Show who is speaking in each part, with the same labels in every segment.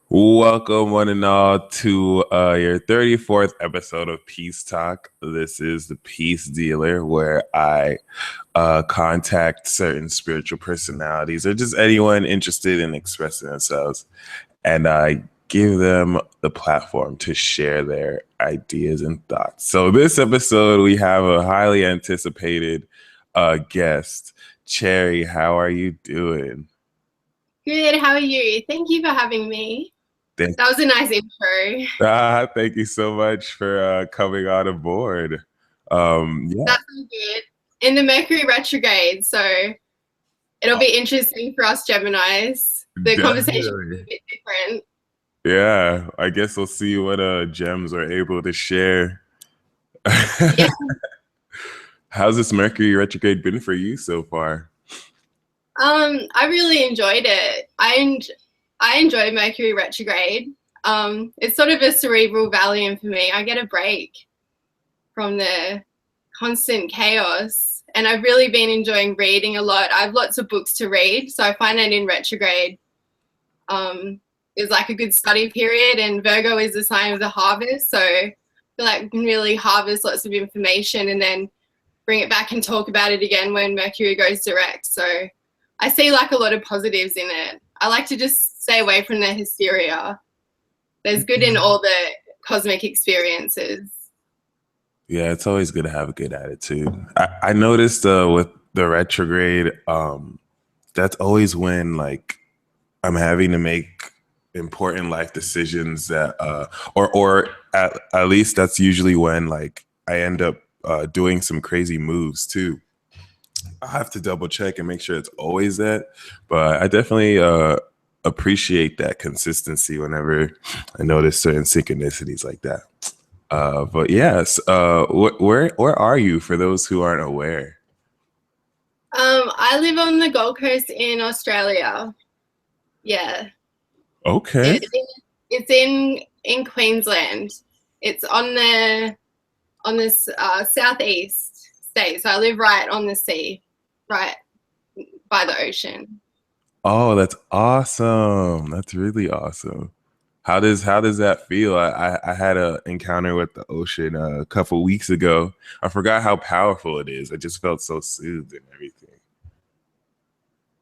Speaker 1: Welcome, one and all, to your 34th episode of Peace Talk. This is the Peace Dealer, where I contact certain spiritual personalities or just anyone interested in expressing themselves, and I give them the platform to share their ideas and thoughts. So, this episode, we have a highly anticipated guest. Cherry, how are you doing?
Speaker 2: Good, how are you? Thank you for having me.
Speaker 1: Thank
Speaker 2: That was a nice intro.
Speaker 1: Thank you so much for coming on aboard. Yeah,
Speaker 2: That's good. In the Mercury retrograde, so it'll be interesting for us Geminis. The conversation will be
Speaker 1: definitely.
Speaker 2: a bit different.
Speaker 1: Yeah, I guess we'll see what gems are able to share.
Speaker 2: Yeah,
Speaker 1: How's this Mercury retrograde been for you so far?
Speaker 2: I really enjoyed it. I enjoy Mercury retrograde. It's sort of a cerebral Valium for me. I get a break from the constant chaos, and I've really been enjoying reading a lot. I have lots of books to read, so I find that in retrograde is like a good study period, and Virgo is the sign of the harvest, so I feel like I can really harvest lots of information and then bring it back and talk about it again when Mercury goes direct. So I see like a lot of positives in it. I like to just stay away from the hysteria. There's good in all the cosmic experiences.
Speaker 1: Yeah, it's always good to have a good attitude. I noticed with the retrograde, that's always when like I'm having to make important life decisions that or at least that's usually when like I end up doing some crazy moves too. I have to double check and make sure it's always that, but I definitely appreciate that consistency whenever I notice certain synchronicities like that. But yes, where are you for those who aren't aware?
Speaker 2: I live on the Gold Coast in Australia. Yeah.
Speaker 1: Okay.
Speaker 2: It's in Queensland. It's on this southeast state. So I live right on the sea, right by the ocean.
Speaker 1: Oh, that's awesome. That's really awesome. How does that feel? I had a encounter with the ocean a couple weeks ago. I forgot how powerful it is. I just felt so soothed and everything.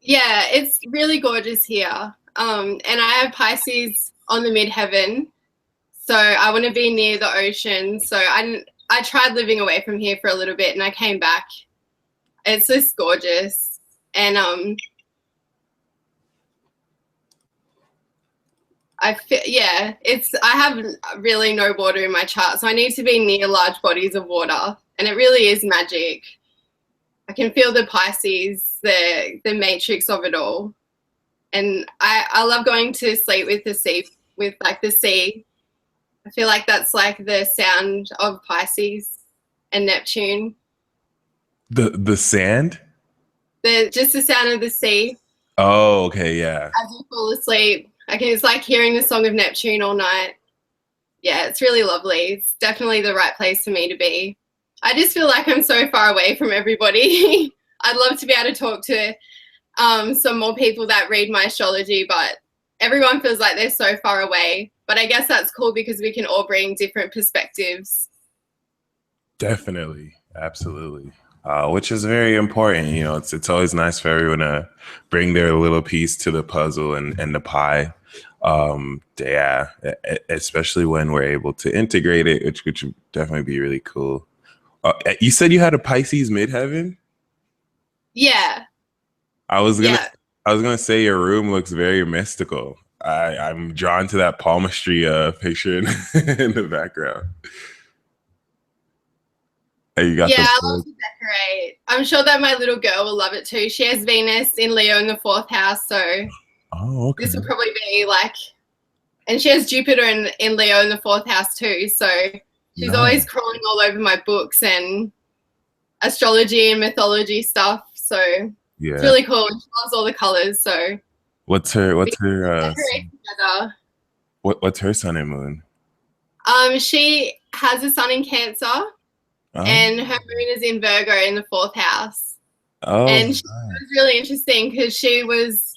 Speaker 2: Yeah, it's really gorgeous here. And I have Pisces on the midheaven, so I want to be near the ocean. So I tried living away from here for a little bit, and I came back. It's just gorgeous, and I have really no water in my chart, so I need to be near large bodies of water, and it really is magic. I can feel the Pisces, the matrix of it all, and I love going to sleep with the sea, with like the sea. I feel like that's like the sound of Pisces and Neptune.
Speaker 1: The sand?
Speaker 2: Just the sound of the sea
Speaker 1: Oh, okay, yeah.
Speaker 2: as you fall asleep. It's like hearing the song of Neptune all night. Yeah, it's really lovely. It's definitely the right place for me to be. I just feel like I'm so far away from everybody. I'd love to be able to talk to some more people that read my astrology, but everyone feels like they're so far away. But I guess that's cool because we can all bring different perspectives.
Speaker 1: Definitely. Absolutely. Which is very important. You know, it's always nice for everyone to bring their little piece to the puzzle and the pie. Yeah, especially when we're able to integrate it, which would definitely be really cool. You said you had a Pisces midheaven?
Speaker 2: Yeah,
Speaker 1: I was gonna
Speaker 2: yeah.
Speaker 1: I was gonna say your room looks very mystical. I'm drawn to that palmistry picture in, in the background. And you got
Speaker 2: Yeah,
Speaker 1: the
Speaker 2: I love
Speaker 1: book.
Speaker 2: to decorate. I'm sure that my little girl will love it too. She has Venus in Leo in the fourth house, so
Speaker 1: Oh, okay.
Speaker 2: this will probably be like, and she has Jupiter in Leo in the fourth house too. So she's
Speaker 1: Nice.
Speaker 2: always crawling all over my books and astrology and mythology stuff. So it's
Speaker 1: Yeah.
Speaker 2: really cool. She loves all the colors. So we
Speaker 1: What's her
Speaker 2: decorate together.
Speaker 1: what's her sun and moon?
Speaker 2: She has a sun in Cancer,
Speaker 1: Oh,
Speaker 2: and her moon is in Virgo in the fourth house.
Speaker 1: oh,
Speaker 2: And she was really interesting because she was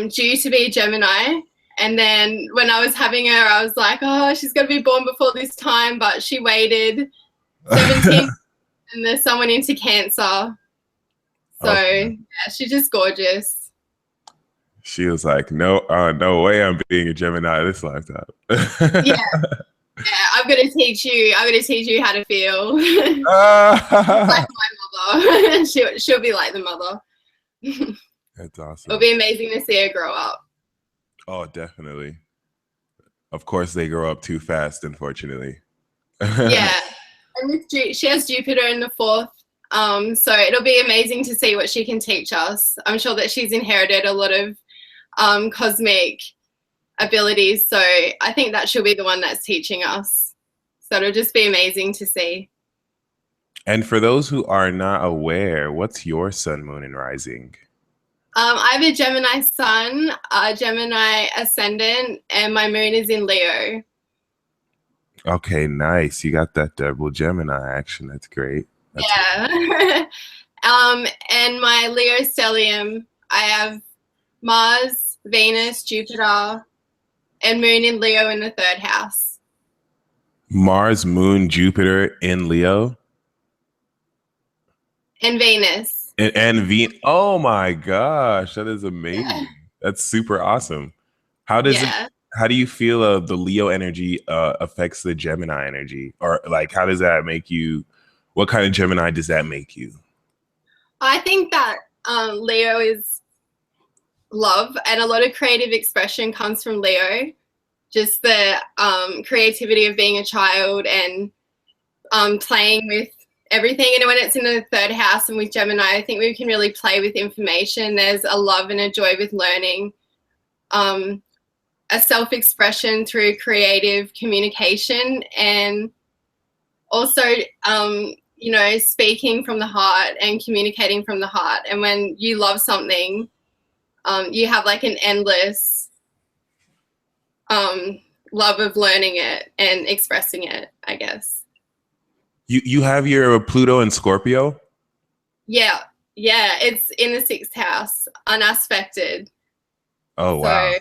Speaker 2: due to be Gemini, And then when I was having her, I was like, oh, she's going to be born before this time. But she waited 17 and there's someone into Cancer. So,
Speaker 1: Okay.
Speaker 2: yeah, she's just gorgeous.
Speaker 1: She was like, no, no way I'm being a Gemini this lifetime.
Speaker 2: Yeah. Yeah, I'm gonna teach you how to feel. Like my mother. She'll be like the mother.
Speaker 1: That's awesome.
Speaker 2: It'll be amazing to see her grow up.
Speaker 1: Oh, definitely. Of course, they grow up too fast, unfortunately.
Speaker 2: Yeah, and with she has Jupiter in the 4th, so it'll be amazing to see what she can teach us. I'm sure that she's inherited a lot of cosmic abilities, so I think that she'll be the one that's teaching us. So it'll just be amazing to see.
Speaker 1: And for those who are not aware, what's your sun, moon, and rising?
Speaker 2: I have a Gemini sun, a Gemini ascendant, and my moon is in Leo.
Speaker 1: Okay, nice. You got that double Gemini action. That's great. That's
Speaker 2: Yeah. And my Leo stellium, I have Mars, Venus, Jupiter, and moon in Leo in the 3rd house.
Speaker 1: Mars, Moon, Jupiter in Leo.
Speaker 2: And Venus.
Speaker 1: And Venus. Oh my gosh, that is amazing.
Speaker 2: Yeah.
Speaker 1: That's super awesome. How does it? How do you feel the Leo energy affects the Gemini energy, or like how does that make you? What kind of Gemini does that make you?
Speaker 2: I think that Leo is love, and a lot of creative expression comes from Leo. Just the creativity of being a child and playing with everything. And when it's in the 3rd house and with Gemini, I think we can really play with information. There's a love and a joy with learning, a self-expression through creative communication, and also you know, speaking from the heart and communicating from the heart. And when you love something, you have like an endless love of learning it and expressing it, I guess.
Speaker 1: You have your Pluto and Scorpio?
Speaker 2: Yeah, it's in the 6th house, unaspected.
Speaker 1: Oh, wow.
Speaker 2: So,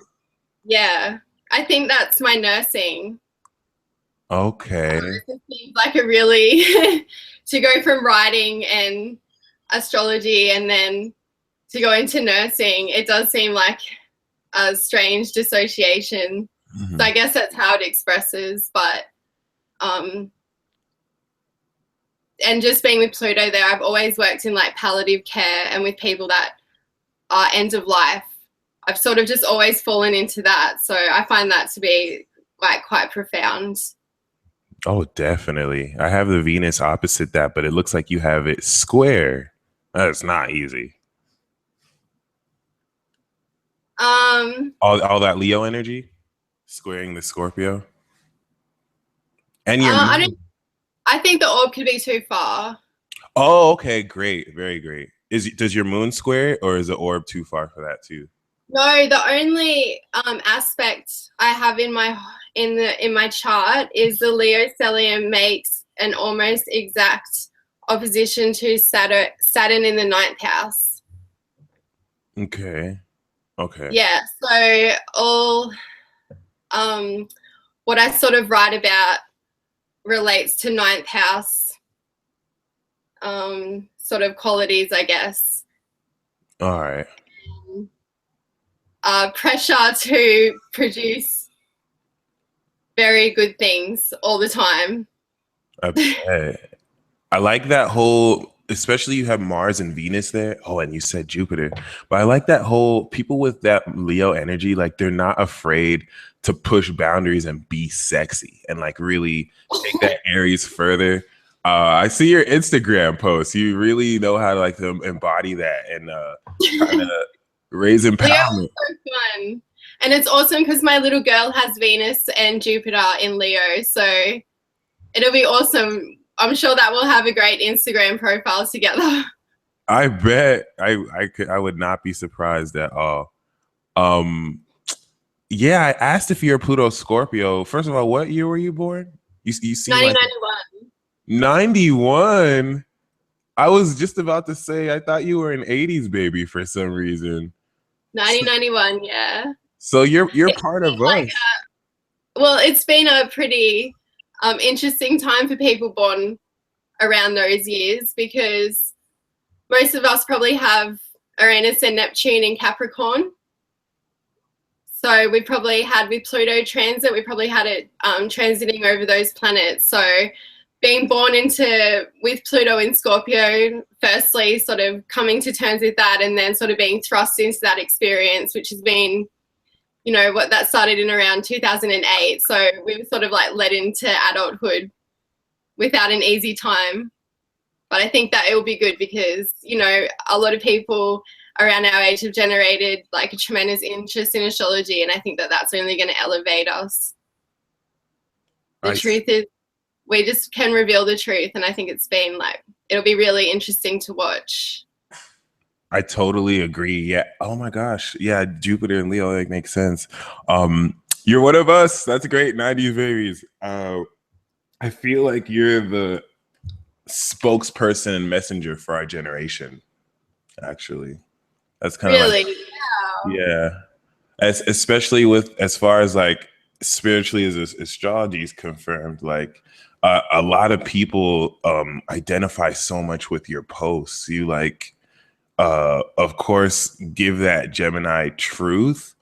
Speaker 2: yeah, I think that's my nursing.
Speaker 1: Okay.
Speaker 2: It seems like a really to go from writing and astrology and then to go into nursing, it does seem like a strange dissociation. So I guess that's how it expresses, but and just being with Pluto there, I've always worked in like palliative care and with people that are end of life. I've sort of just always fallen into that. So I find that to be like quite profound.
Speaker 1: Oh, definitely. I have the Venus opposite that, but it looks like you have it square. That's not easy. All that Leo energy squaring the Scorpio. And your
Speaker 2: I think the orb could be too far.
Speaker 1: Oh, okay, great, very great. Does your moon square, or is the orb too far for that too?
Speaker 2: No, the only aspect I have in my chart is the Leo stellium makes an almost exact opposition to Saturn in the 9th house.
Speaker 1: Okay.
Speaker 2: Yeah, so all what I sort of write about relates to 9th house sort of qualities, I guess.
Speaker 1: All right.
Speaker 2: Pressure to produce very good things all the time.
Speaker 1: Okay. I like that whole, especially you have Mars and Venus there. Oh, and you said Jupiter. But I like that whole people with that Leo energy, like they're not afraid to push boundaries and be sexy and like really take that Aries further. I see your Instagram posts. You really know how to like to embody that and kind of raise empowerment.
Speaker 2: Leo is so fun. And it's awesome because my little girl has Venus and Jupiter in Leo. So it'll be awesome. I'm sure that we'll have a great Instagram profile together.
Speaker 1: I bet I would not be surprised at all. Yeah, I asked if you're a Pluto Scorpio. First of all, what year were you born? You seem
Speaker 2: 1991.
Speaker 1: 91. I was just about to say I thought you were an 80s baby for some reason.
Speaker 2: 1991, yeah.
Speaker 1: So you're
Speaker 2: It's
Speaker 1: part of
Speaker 2: like,
Speaker 1: us.
Speaker 2: well, it's been a pretty interesting time for people born around those years, because most of us probably have Uranus and Neptune in Capricorn. So we probably had, with Pluto transit, we probably had it transiting over those planets. So being born into, with Pluto in Scorpio, firstly, sort of coming to terms with that, and then sort of being thrust into that experience, which has been, you know, what that started in around 2008. So we were sort of like led into adulthood without an easy time. But I think that it will be good because, you know, a lot of people around our age have generated like a tremendous interest in astrology, and I think that that's only going to elevate us. The
Speaker 1: I
Speaker 2: truth is, we just can reveal the truth, and I think it's been like, it'll be really interesting to watch.
Speaker 1: I totally agree. Yeah. Oh my gosh. Yeah, Jupiter and Leo, like, makes sense. You're one of us. That's great. 90s babies. I feel like you're the spokesperson and messenger for our generation, actually. That's kind of like,
Speaker 2: Really? Yeah.
Speaker 1: yeah. Especially with, as far as like spiritually as astrology is confirmed, like a lot of people identify so much with your posts. You like of course give that Gemini truth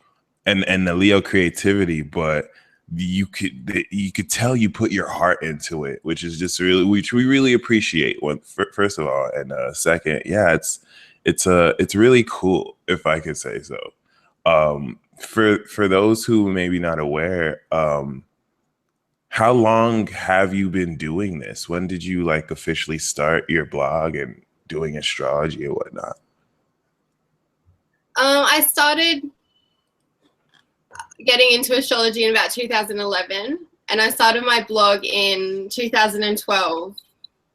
Speaker 1: and the Leo creativity, but you could tell you put your heart into it, which is just really, which we really appreciate. One, first of all, and second, yeah, it's really cool, if I could say so. For those who may be not aware, how long have you been doing this? When did you like officially start your blog and doing astrology and whatnot?
Speaker 2: I started getting into astrology in about 2011, and I started my blog in 2012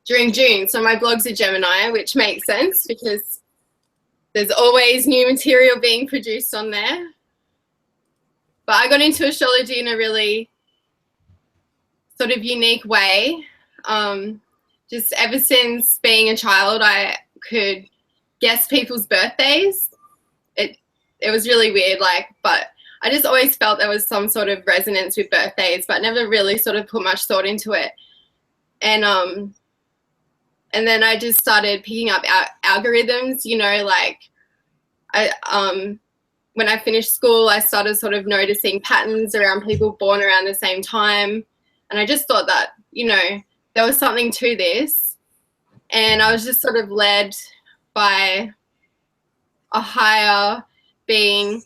Speaker 2: during June. So my blog's a Gemini, which makes sense because there's always new material being produced on there. But I got into astrology in a really sort of unique way. Just ever since being a child, I could guess people's birthdays. It was really weird, like, but I just always felt there was some sort of resonance with birthdays, but never really sort of put much thought into it. And then I just started picking up algorithms, you know, like when I finished school, I started sort of noticing patterns around people born around the same time. And I just thought that, you know, there was something to this. And I was just sort of led by a higher being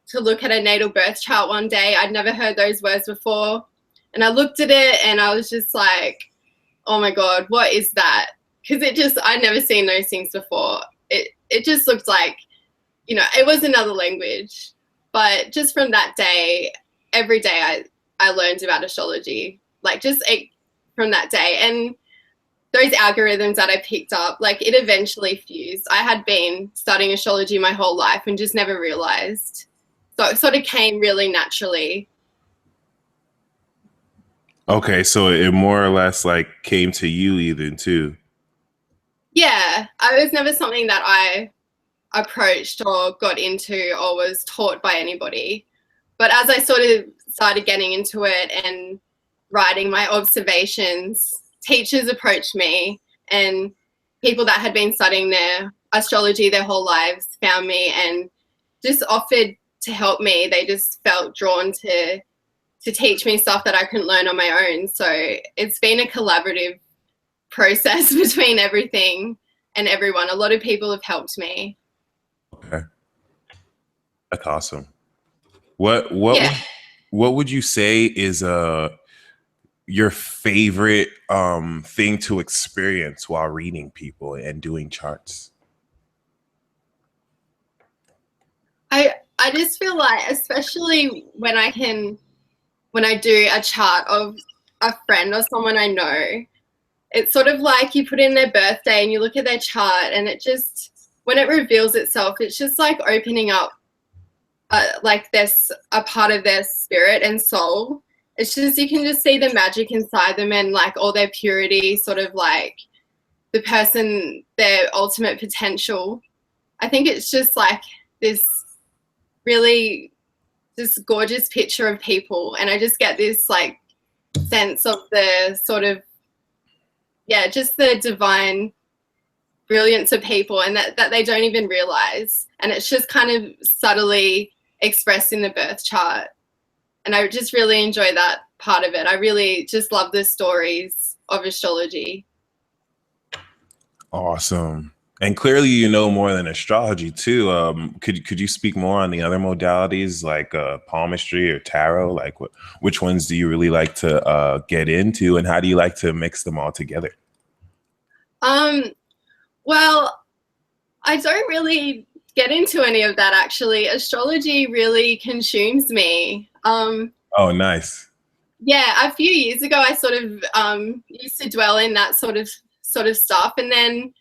Speaker 2: to look at a natal birth chart one day. I'd never heard those words before. And I looked at it and I was just like, oh my God, what is that? Because I'd never seen those things before. It just looked like, you know, it was another language. But just from that day, every day I learned about astrology, like just from that day. And those algorithms that I picked up, like it eventually fused. I had been studying astrology my whole life and just never realized. So it sort of came really naturally.
Speaker 1: Okay, so it more or less like came to you even too.
Speaker 2: Yeah, I was never something that I approached or got into or was taught by anybody. But as I sort of started getting into it and writing my observations, teachers approached me, and people that had been studying their astrology their whole lives found me and just offered to help me. They just felt drawn to teach me stuff that I couldn't learn on my own. So it's been a collaborative process between everything and everyone. A lot of people have helped me.
Speaker 1: Okay, that's awesome. What
Speaker 2: Yeah.
Speaker 1: what would you say is your favorite thing to experience while reading people and doing charts?
Speaker 2: I just feel like, especially when I do a chart of a friend or someone I know, it's sort of like you put in their birthday and you look at their chart, and it just, when it reveals itself, it's just like opening up like this, a part of their spirit and soul. It's just, you can just see the magic inside them and like all their purity, sort of like the person, their ultimate potential. I think it's just like this really this gorgeous picture of people, and I just get this like sense of the sort of, yeah, just the divine brilliance of people, and that they don't even realize, and it's just kind of subtly expressed in the birth chart, and I just really enjoy that part of it. I really just love the stories of astrology.
Speaker 1: Awesome. And clearly, you know more than astrology too. Could you speak more on the other modalities like palmistry or tarot? Like, which ones do you really like to get into, and how do you like to mix them all together?
Speaker 2: Well, I don't really get into any of that actually. Astrology really consumes me.
Speaker 1: Oh, nice.
Speaker 2: Yeah, a few years ago, I sort of used to dwell in that sort of stuff, and then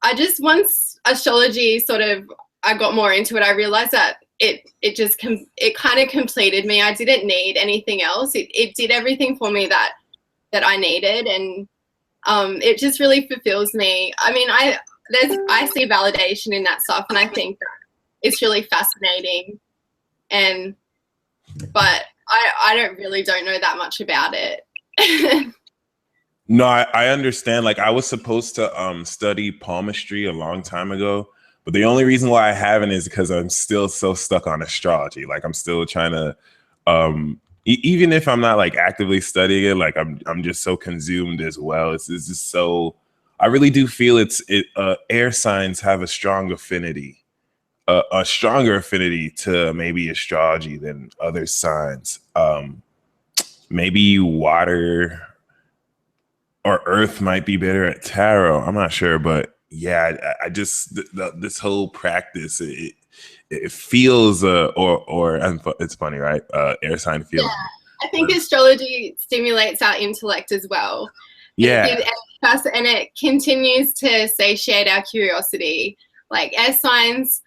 Speaker 2: I just, once astrology sort of, I got more into it, I realized that it kind of completed me. I didn't need anything else. It did everything for me that I needed, and it just really fulfills me. I mean, I see validation in that stuff, and I think that it's really fascinating. But I don't know that much about it.
Speaker 1: No, I understand. Like, I was supposed to study palmistry a long time ago, but the only reason why I haven't is because I'm still so stuck on astrology. Like, I'm still trying to even if I'm not like actively studying it, like I'm just so consumed as well. It's just so, I really do feel air signs have a strong affinity, a stronger affinity to maybe astrology than other signs. Maybe water or earth might be better at tarot. I'm not sure, but yeah, I just this whole practice, it feels it's funny, right? Air sign
Speaker 2: Yeah,
Speaker 1: feels.
Speaker 2: I think astrology stimulates our intellect as well.
Speaker 1: Yeah.
Speaker 2: And it continues to satiate our curiosity. Like air signs,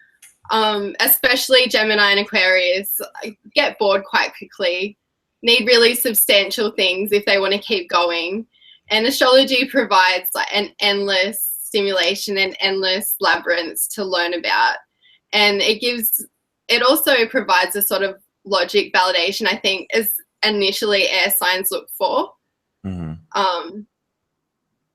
Speaker 2: especially Gemini and Aquarius, get bored quite quickly, need really substantial things if they want to keep going. And astrology provides like an endless stimulation and endless labyrinths to learn about. And it also provides a sort of logic validation, I think, as initially air signs look for.
Speaker 1: Mm-hmm.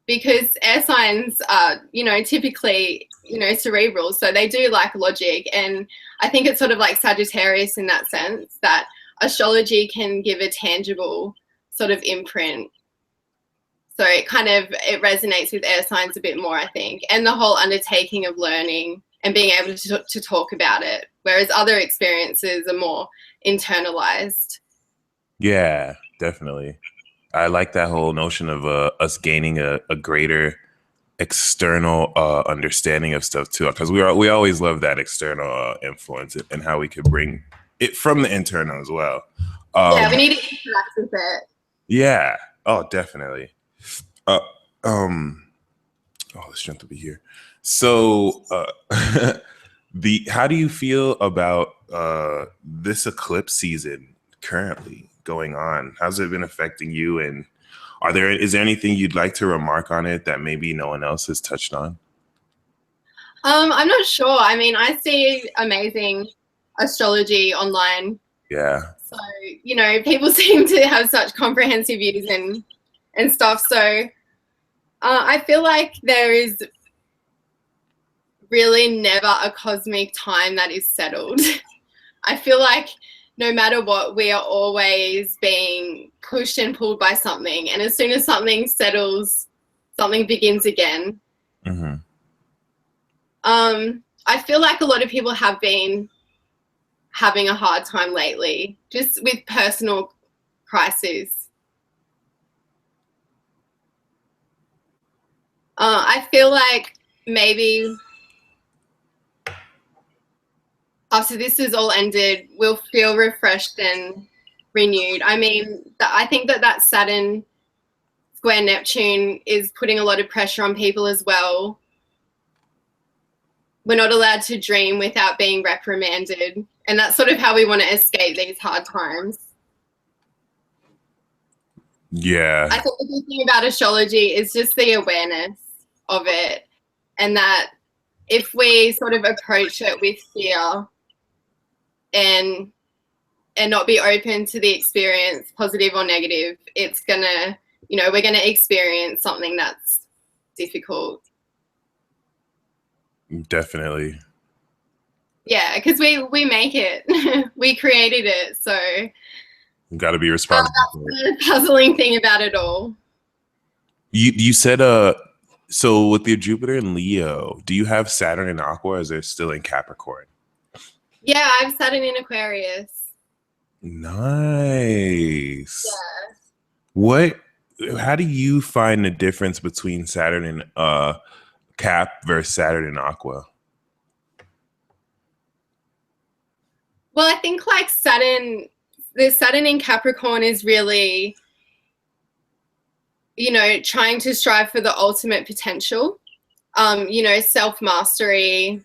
Speaker 2: Because air signs are, typically, cerebral, so they do like logic. And I think it's sort of like Sagittarius in that sense, that astrology can give a tangible sort of imprint. So it resonates with air signs a bit more, I think, and the whole undertaking of learning and being able to talk about it, whereas other experiences are more internalized.
Speaker 1: Yeah, definitely. I like that whole notion of us gaining a greater external understanding of stuff too, because we always love that external influence and how we could bring it from the internal as well.
Speaker 2: Yeah, we need to interact with it.
Speaker 1: Yeah. Oh, definitely. Uh, um. Oh, the strength will be here. So, how do you feel about this eclipse season currently going on? How's it been affecting you? And is there anything you'd like to remark on it that maybe no one else has touched on?
Speaker 2: I'm not sure. I mean, I see amazing astrology online.
Speaker 1: Yeah.
Speaker 2: So, people seem to have such comprehensive views and stuff. So I feel like there is really never a cosmic time that is settled. I feel like no matter what, we are always being pushed and pulled by something. And as soon as something settles, something begins again.
Speaker 1: Mm-hmm.
Speaker 2: I feel like a lot of people have been having a hard time lately, just with personal crises. I feel like maybe after this is all ended, we'll feel refreshed and renewed. I mean, I think that Saturn square Neptune is putting a lot of pressure on people as well. We're not allowed to dream without being reprimanded. And that's sort of how we want to escape these hard times.
Speaker 1: Yeah.
Speaker 2: I think the good thing about astrology is just the awareness of it, and that if we sort of approach it with fear and and not be open to the experience, positive or negative, it's gonna, we're gonna experience something that's difficult.
Speaker 1: Definitely.
Speaker 2: Yeah, because we make it. We created it, so
Speaker 1: You got to be responsible for it.
Speaker 2: that's the puzzling thing about it all.
Speaker 1: You said so with your Jupiter in Leo, do you have Saturn in Aqua, or is it still in Capricorn?
Speaker 2: Yeah, I've Saturn in Aquarius.
Speaker 1: Nice.
Speaker 2: Yeah.
Speaker 1: What how do you find the difference between Saturn and Cap versus Saturn and Aqua?
Speaker 2: Well, I think like the Saturn in Capricorn is really, trying to strive for the ultimate potential. Self-mastery,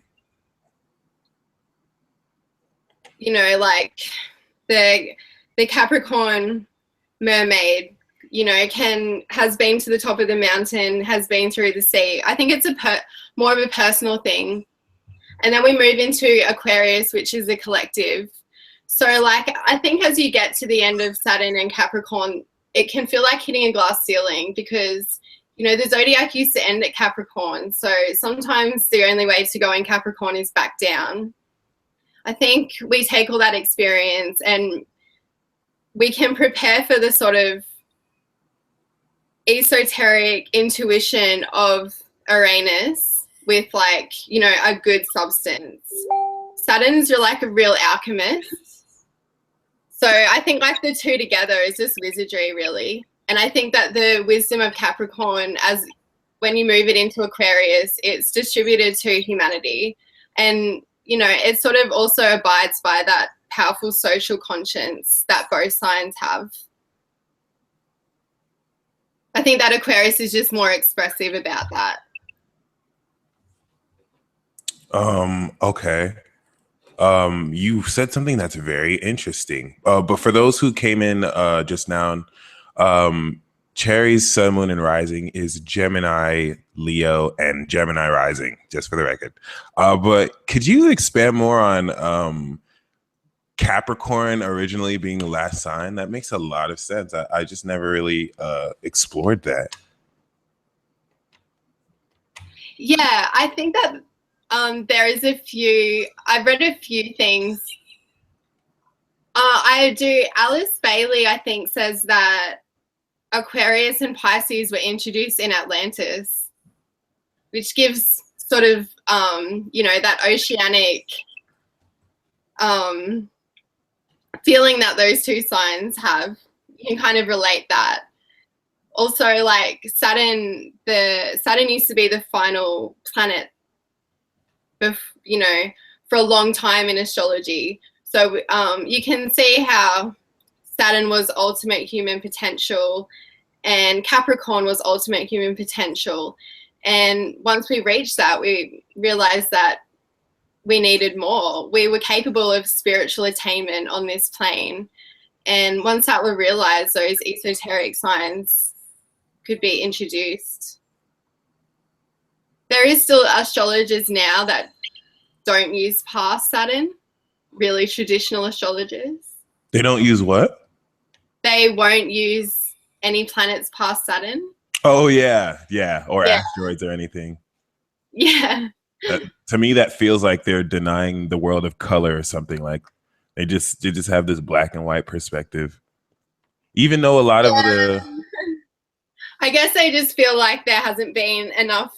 Speaker 2: like the Capricorn mermaid, has been to the top of the mountain, has been through the sea. I think it's more of a personal thing. And then we move into Aquarius, which is a collective. So like, I think as you get to the end of Saturn and Capricorn, it can feel like hitting a glass ceiling because, the zodiac used to end at Capricorn. So sometimes the only way to go in Capricorn is back down. I think we take all that experience and we can prepare for the sort of esoteric intuition of Uranus with like, a good substance. Saturn's like a real alchemist. So I think like the two together is just wizardry really. And I think that the wisdom of Capricorn, as when you move it into Aquarius, it's distributed to humanity. And, it sort of also abides by that powerful social conscience that both signs have. I think that Aquarius is just more expressive about that.
Speaker 1: Okay. You said something that's very interesting. But for those who came in just now, Cherry's sun, moon, and rising is Gemini, Leo, and Gemini rising, just for the record. But could you expand more on Capricorn originally being the last sign? That makes a lot of sense. I just never really explored that.
Speaker 2: Yeah, I think that I've read a few things. Alice Bailey, I think, says that Aquarius and Pisces were introduced in Atlantis, which gives sort of, that oceanic feeling that those two signs have. You can kind of relate that. Also, like Saturn used to be the final planet, for a long time in astrology. So you can see how Saturn was ultimate human potential and Capricorn was ultimate human potential. And once we reached that, we realized that we needed more. We were capable of spiritual attainment on this plane. And once that were realized, those esoteric signs could be introduced. There is still astrologers now that don't use past Saturn, really traditional astrologers.
Speaker 1: They don't use what?
Speaker 2: They won't use any planets past Saturn.
Speaker 1: Oh yeah, or asteroids or anything.
Speaker 2: Yeah.
Speaker 1: To me, that feels like they're denying the world of color or something. Like they just have this black and white perspective. Even though a lot of the,
Speaker 2: I guess they just feel like there hasn't been enough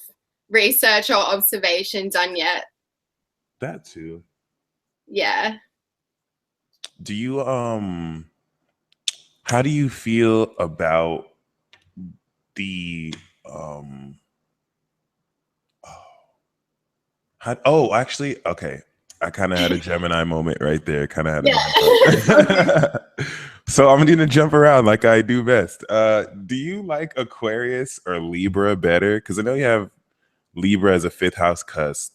Speaker 2: research or observation done yet.
Speaker 1: That too.
Speaker 2: Yeah.
Speaker 1: Do you how do you feel about the actually, okay. I kind of had a Gemini moment right there. Kind of had a So I'm going to jump around like I do best. Do you like Aquarius or Libra better? Because I know you have Libra as a fifth house cusp,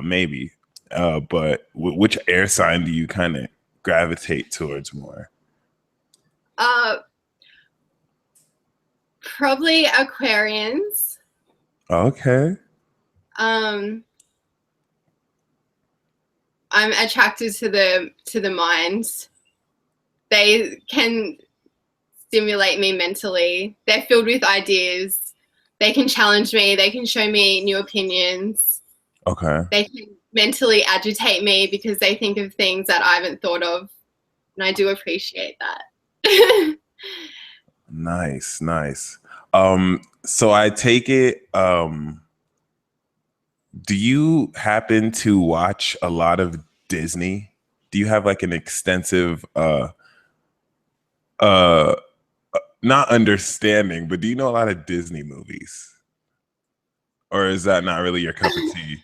Speaker 1: maybe. But which air sign do you kind of gravitate towards more?
Speaker 2: Probably Aquarians.
Speaker 1: Okay.
Speaker 2: I'm attracted to the mind. they can stimulate me mentally. They're filled with ideas. They can challenge me. They can show me new opinions.
Speaker 1: Okay.
Speaker 2: They can mentally agitate me because they think of things that I haven't thought of. And I do appreciate that.
Speaker 1: Nice, nice. So I take it, do you happen to watch a lot of Disney? Do you have like an extensive not understanding, but do you know a lot of Disney movies? Or is that not really your cup of tea?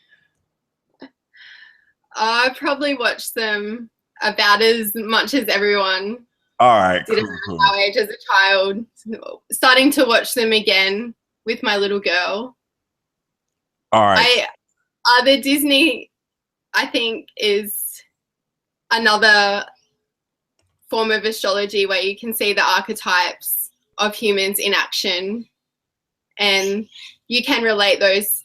Speaker 2: I probably watched them about as much as everyone
Speaker 1: All right,
Speaker 2: did
Speaker 1: cool,
Speaker 2: around
Speaker 1: cool.
Speaker 2: our age as a child. Starting to watch them again with my little girl.
Speaker 1: All right.
Speaker 2: The Disney, I think, is another form of astrology where you can see the archetypes of humans in action, and you can relate those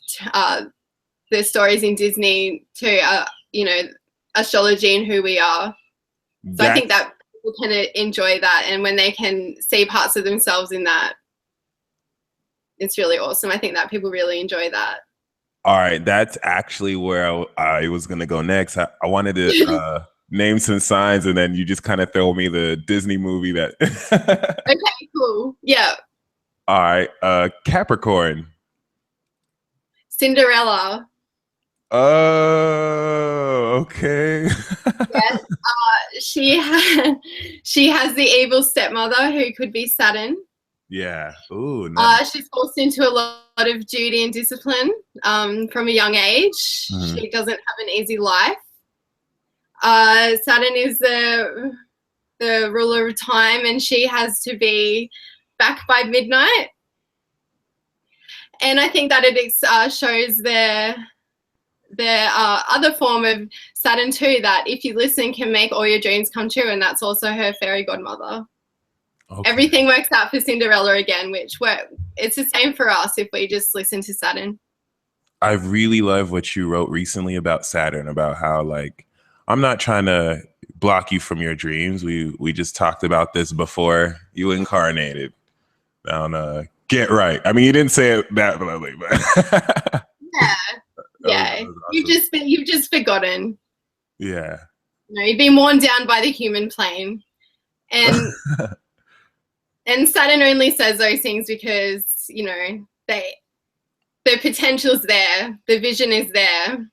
Speaker 2: the stories in Disney to astrology and who we are. So I think that people can enjoy that, and when they can see parts of themselves in that, it's really awesome. I think that people really enjoy that.
Speaker 1: All right, that's actually where I was gonna go next. I wanted to name some signs, and then you just kind of throw me the Disney movie that.
Speaker 2: Okay, cool. Yeah.
Speaker 1: All right, Capricorn.
Speaker 2: Cinderella.
Speaker 1: Oh, okay.
Speaker 2: Yes. She has the evil stepmother who could be Saturn.
Speaker 1: Yeah. Ooh, nice.
Speaker 2: She's forced into a lot of duty and discipline from a young age.
Speaker 1: Mhm.
Speaker 2: She doesn't have an easy life. Saturn is the ruler of time, and she has to be back by midnight. And I think that it shows the other form of Saturn too, that if you listen can make all your dreams come true, and that's also her fairy godmother.
Speaker 1: Okay.
Speaker 2: Everything works out for Cinderella again, which it's the same for us if we just listen to Saturn.
Speaker 1: I really love what you wrote recently about Saturn, about how like I'm not trying to block you from your dreams. We just talked about this before you incarnated. Now, get right. I mean, you didn't say it that bluntly, but
Speaker 2: yeah.
Speaker 1: That was awesome.
Speaker 2: You've just forgotten.
Speaker 1: Yeah.
Speaker 2: You've been worn down by the human plane, and and Saturn only says those things because the potential's there, the vision is there.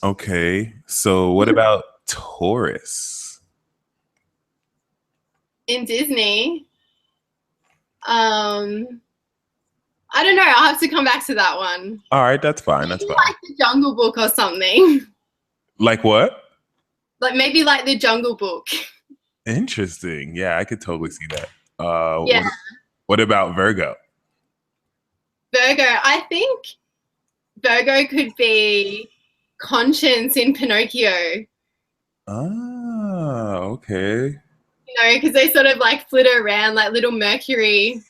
Speaker 1: Okay. So what about Taurus?
Speaker 2: In Disney, I don't know. I'll have to come back to that one.
Speaker 1: All right, that's fine.
Speaker 2: Maybe
Speaker 1: That's fine.
Speaker 2: like the Jungle Book or something.
Speaker 1: Like what?
Speaker 2: Like maybe like the Jungle Book.
Speaker 1: Interesting. Yeah, I could totally see that.
Speaker 2: Yeah.
Speaker 1: What about Virgo?
Speaker 2: Virgo. I think Virgo could be Conscience in Pinocchio.
Speaker 1: Ah, okay.
Speaker 2: Because they sort of like flitter around like little Mercury.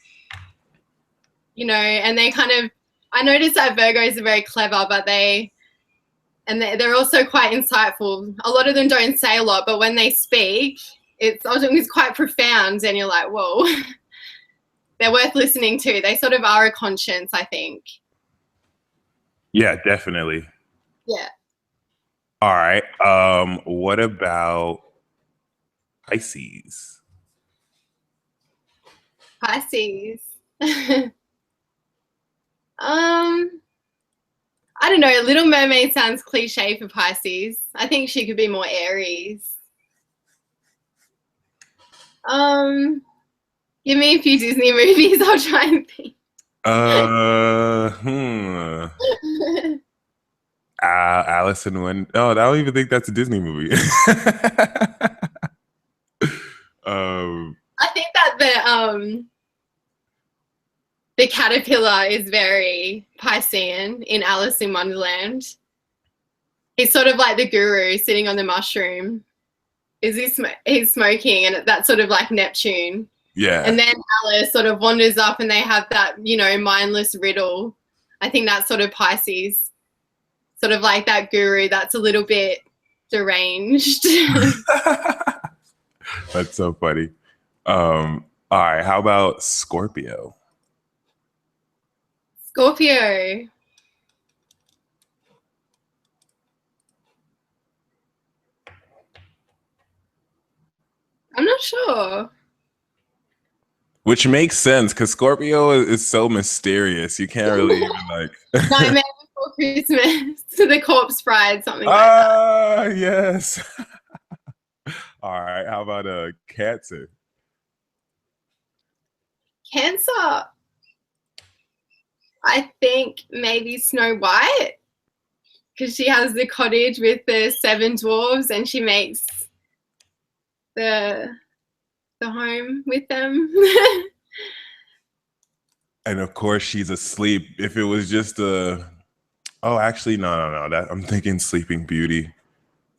Speaker 2: And they kind of. I noticed that Virgos are very clever, but they're also quite insightful. A lot of them don't say a lot, but when they speak, it's quite profound, and you're like, whoa. They're worth listening to. They sort of are a conscience, I think.
Speaker 1: Yeah, definitely.
Speaker 2: Yeah.
Speaker 1: All right. What about Pisces?
Speaker 2: Pisces. I don't know. Little Mermaid sounds cliche for Pisces. I think she could be more Aries. Give me a few Disney movies. I'll try and think.
Speaker 1: Alice in Wonderland. Oh, I don't even think that's a Disney movie.
Speaker 2: I think that the caterpillar is very Piscean in Alice in Wonderland. He's sort of like the guru sitting on the mushroom. He's smoking, and that's sort of like Neptune.
Speaker 1: Yeah.
Speaker 2: And then Alice sort of wanders up, and they have that, mindless riddle. I think that's sort of Pisces. Sort of like that guru that's a little bit deranged.
Speaker 1: That's so funny. All right, how about Scorpio?
Speaker 2: Scorpio. I'm not sure.
Speaker 1: Which makes sense because Scorpio is so mysterious. You can't really even like.
Speaker 2: Nightmare Before Christmas. The Corpse Bride, something like that.
Speaker 1: Ah, yes. All right. How about Cancer?
Speaker 2: Cancer. I think maybe Snow White, because she has the cottage with the 7 dwarves and she makes the home with them.
Speaker 1: And of course, she's asleep. If it was just oh, actually, no. That I'm thinking Sleeping Beauty.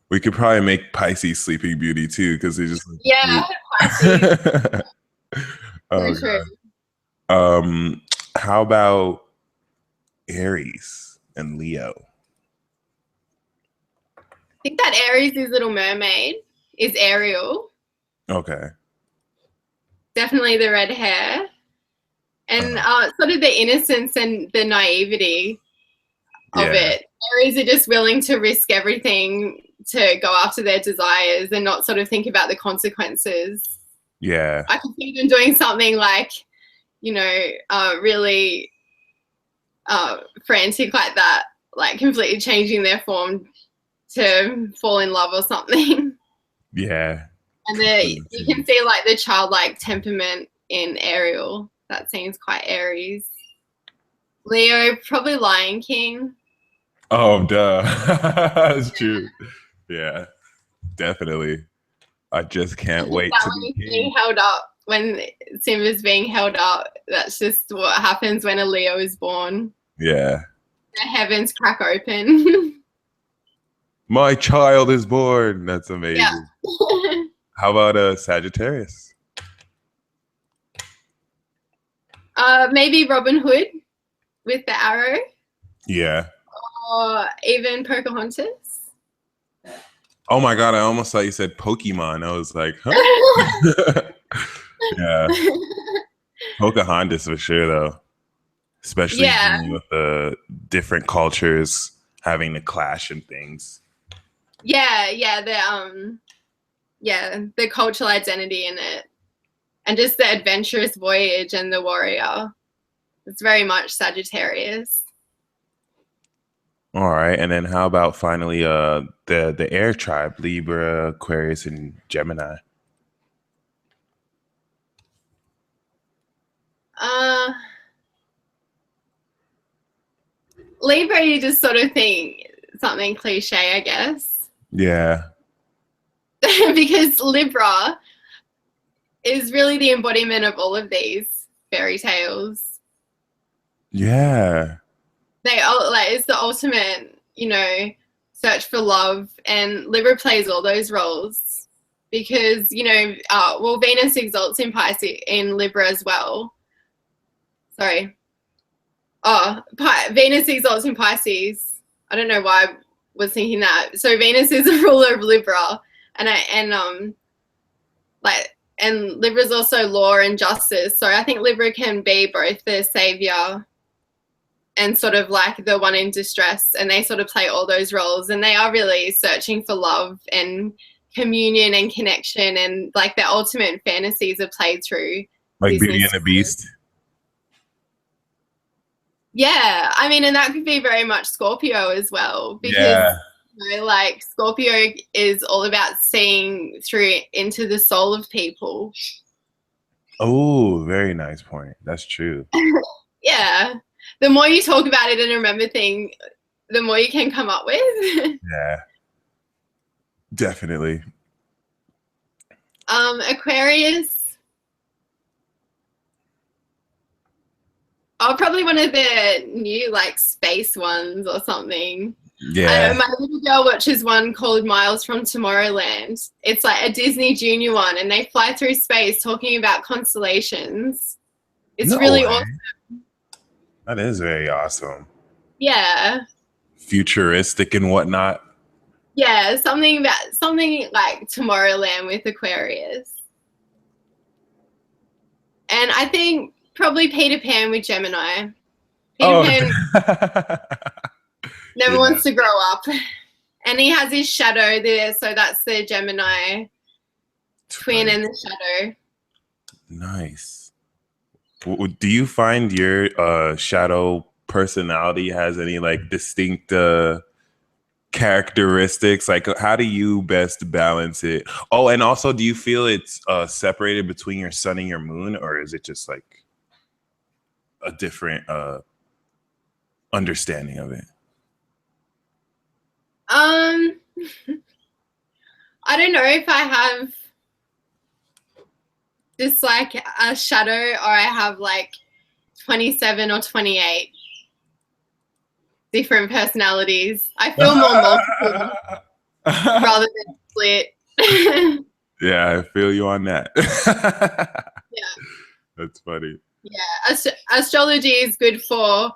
Speaker 1: We could probably make Pisces Sleeping Beauty too, because they just
Speaker 2: Yeah, Pisces.
Speaker 1: Oh,
Speaker 2: So true.
Speaker 1: how about Aries and Leo?
Speaker 2: I think that Aries' Little Mermaid is Ariel.
Speaker 1: Okay.
Speaker 2: Definitely the red hair. And sort of the innocence and the naivety of it. Aries are just willing to risk everything to go after their desires and not sort of think about the consequences.
Speaker 1: Yeah.
Speaker 2: I can see them doing something like, you know, really frantic like that, like completely changing their form to fall in love or something.
Speaker 1: Yeah.
Speaker 2: And you can see like the childlike temperament in Ariel. That seems quite Aries. Leo, probably Lion King.
Speaker 1: Oh, duh. That's true. Yeah, definitely. I just can't wait to be
Speaker 2: being held up when Simba's being held up. That's just what happens when a Leo is born.
Speaker 1: Yeah.
Speaker 2: The heavens crack open.
Speaker 1: My child is born. That's amazing.
Speaker 2: Yeah.
Speaker 1: How about Sagittarius?
Speaker 2: Maybe Robin Hood with the arrow.
Speaker 1: Yeah.
Speaker 2: Or even Pocahontas.
Speaker 1: Oh my god, I almost thought you said Pokemon. I was like, huh? Yeah. Pocahontas for sure though. Especially dealing with the different cultures having to clash and things.
Speaker 2: Yeah, the cultural identity in it. And just the adventurous voyage and the warrior. It's very much Sagittarius.
Speaker 1: All right, and then how about finally the air tribe, Libra, Aquarius, and Gemini?
Speaker 2: Libra, you just sort of think something cliche, I guess.
Speaker 1: Yeah.
Speaker 2: Because Libra is really the embodiment of all of these fairy tales.
Speaker 1: Yeah.
Speaker 2: They all like it's the ultimate, you know, search for love, and Libra plays all those roles because well, Venus exalts in Pisces in Libra as well. Sorry. Venus exalts in Pisces. I don't know why I was thinking that. So Venus is a ruler of Libra, and Libra is also law and justice. So I think Libra can be both the savior and sort of like the one in distress, and they sort of play all those roles, and they are really searching for love and communion and connection, and like their ultimate fantasies are played through
Speaker 1: like Beauty and the Beast.
Speaker 2: Yeah, I mean, and that could be very much Scorpio as well, because like Scorpio is all about seeing through into the soul of people.
Speaker 1: Oh, very nice point. That's true.
Speaker 2: Yeah, the more you talk about it and remember things, the more you can come up with.
Speaker 1: Yeah, definitely.
Speaker 2: Aquarius. Oh, probably one of the new like space ones or something.
Speaker 1: Yeah.
Speaker 2: My little girl watches one called Miles from Tomorrowland. It's like a Disney Junior one, and they fly through space talking about constellations. It's really awesome.
Speaker 1: That is very awesome.
Speaker 2: Yeah.
Speaker 1: Futuristic and whatnot.
Speaker 2: Yeah, something like Tomorrowland with Aquarius. And I think probably Peter Pan with Gemini. Peter
Speaker 1: Oh,
Speaker 2: Pan never
Speaker 1: yeah.
Speaker 2: wants to grow up. And he has his shadow there, so that's the Gemini twin
Speaker 1: Right.
Speaker 2: and the shadow.
Speaker 1: Nice. Do you find your shadow personality has any like distinct characteristics? Like, how do you best balance it? Oh, and also, do you feel it's separated between your sun and your moon, or is it just like a different understanding of it?
Speaker 2: Um, I don't know if I have just like a shadow or I have like 27 or 28 different personalities. I feel more multiple rather than split.
Speaker 1: Yeah, I feel you on that.
Speaker 2: Yeah.
Speaker 1: That's funny.
Speaker 2: Yeah, astrology is good for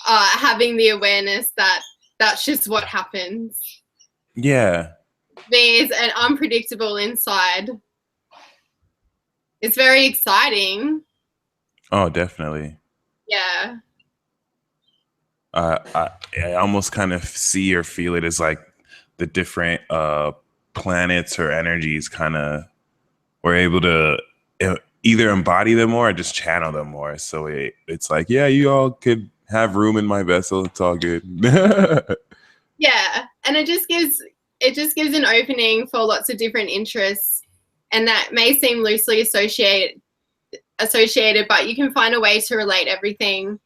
Speaker 2: having the awareness that that's just what happens.
Speaker 1: Yeah.
Speaker 2: There's an unpredictable inside. It's very exciting.
Speaker 1: Oh, definitely.
Speaker 2: Yeah.
Speaker 1: I almost kind of see or feel it as like the different planets or energies kind of we're able to either embody them more or just channel them more. So it's like, yeah, you all could have room in my vessel. It's all good.
Speaker 2: Yeah, and it just gives an opening for lots of different interests, and that may seem loosely associated, but you can find a way to relate everything.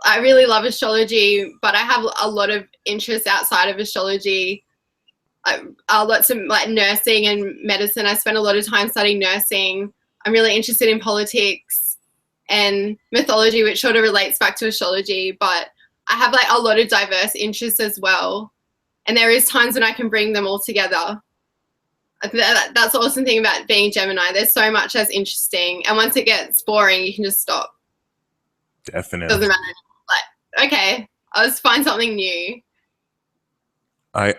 Speaker 2: I really love astrology, but I have a lot of interests outside of astrology. Lots of like nursing and medicine. I spend a lot of time studying nursing. I'm really interested in politics and mythology, which sort of relates back to astrology, but I have like a lot of diverse interests as well. And there is times when I can bring them all together. That's the awesome thing about being Gemini. There's so much that's interesting. And once it gets boring, you can just stop.
Speaker 1: Definitely.
Speaker 2: Doesn't matter. Like, okay, I'll just find something new.
Speaker 1: I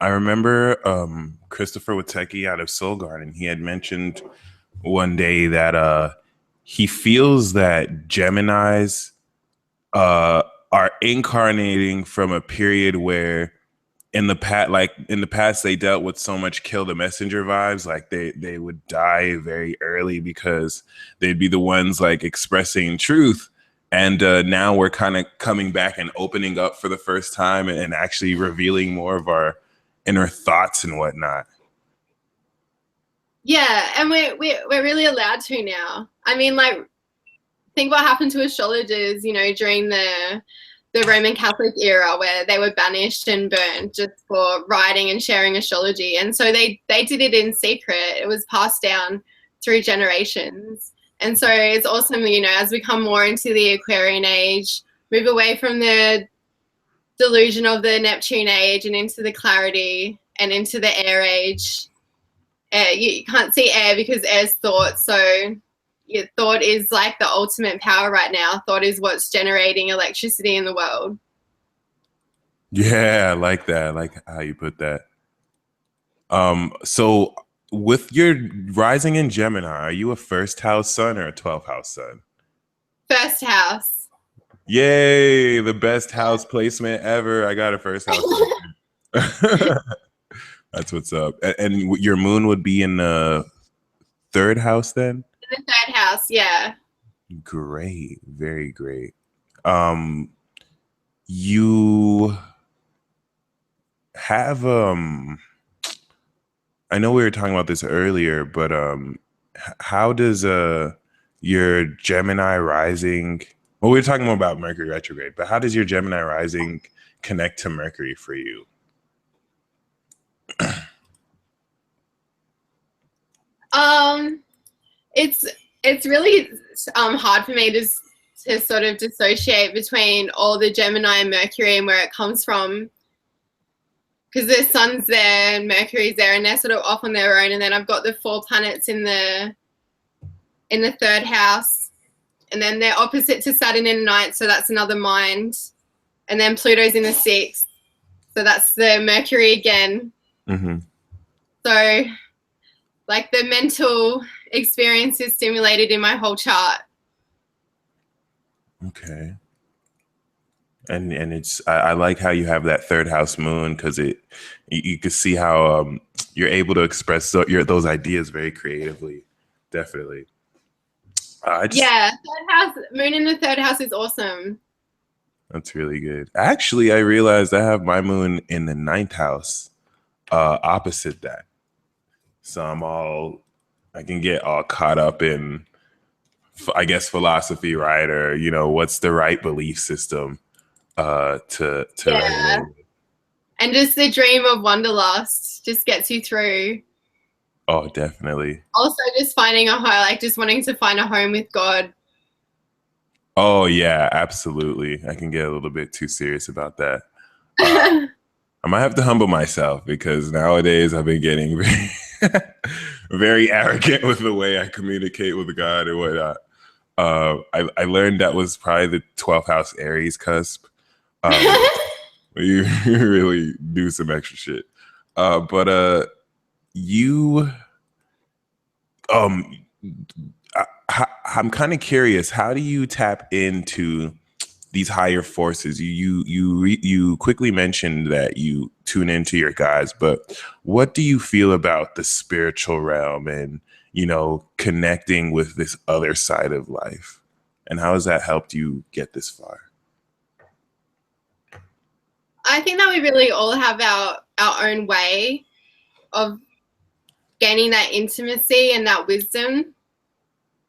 Speaker 1: remember Christopher Witecki out of Soul Garden. He had mentioned one day that he feels that Geminis are incarnating from a period where in the past they dealt with so much kill the messenger vibes, like they would die very early because they'd be the ones like expressing truth, and now we're kind of coming back and opening up for the first time and actually revealing more of our inner thoughts and whatnot.
Speaker 2: Yeah, and we're really allowed to now. I mean, like, think what happened to astrologers, during the Roman Catholic era where they were banished and burned just for writing and sharing astrology. And so they did it in secret. It was passed down through generations. And so it's awesome, as we come more into the Aquarian age, move away from the delusion of the Neptune age and into the clarity and into the air age. You can't see air because air's thought. So your thought is like the ultimate power right now. Thought is what's generating electricity in the world.
Speaker 1: Yeah, I like that. I like how you put that. So with your rising in Gemini, are you a first house sun or a 12th house sun?
Speaker 2: First house.
Speaker 1: Yay, the best house placement ever. I got a first house placement. That's what's up. And your moon would be in the third house then?
Speaker 2: In the third house, yeah.
Speaker 1: Great. Very great. Um you have I know we were talking about this earlier, but how does your Gemini rising, well, we were talking more about Mercury retrograde, but how does your Gemini rising connect to Mercury for you?
Speaker 2: It's really hard for me to sort of dissociate between all the Gemini and Mercury and where it comes from, because the sun's there and Mercury's there and they're sort of off on their own, and then I've got the 4 planets in the third house, and then they're opposite to Saturn in the ninth, so that's another mind, and then Pluto's in the 6th. So that's the Mercury again.
Speaker 1: Mm-hmm.
Speaker 2: So like the mental experience is stimulated in my whole chart.
Speaker 1: Okay. And it's I like how you have that third house moon, because you can see how you're able to express those ideas very creatively. Definitely.
Speaker 2: Yeah, third house, moon in the third house is awesome.
Speaker 1: That's really good. Actually, I realized I have my moon in the ninth house, opposite that. So I can get all caught up in, I guess, philosophy, right? Or, what's the right belief system to resonate with.
Speaker 2: And just the dream of wanderlust just gets you through.
Speaker 1: Oh, definitely.
Speaker 2: Also just finding a home, like just wanting to find a home with God.
Speaker 1: Oh, yeah, absolutely. I can get a little bit too serious about that. I might have to humble myself, because nowadays I've been getting very, very arrogant with the way I communicate with God and whatnot. I learned that was probably the 12th house Aries cusp. You really do some extra shit. But you, I'm kind of curious. How do you tap into these higher forces? You quickly mentioned that you tune into your guides, but what do you feel about the spiritual realm and connecting with this other side of life, and how has that helped you get this far?
Speaker 2: I think that we really all have our own way of gaining that intimacy and that wisdom,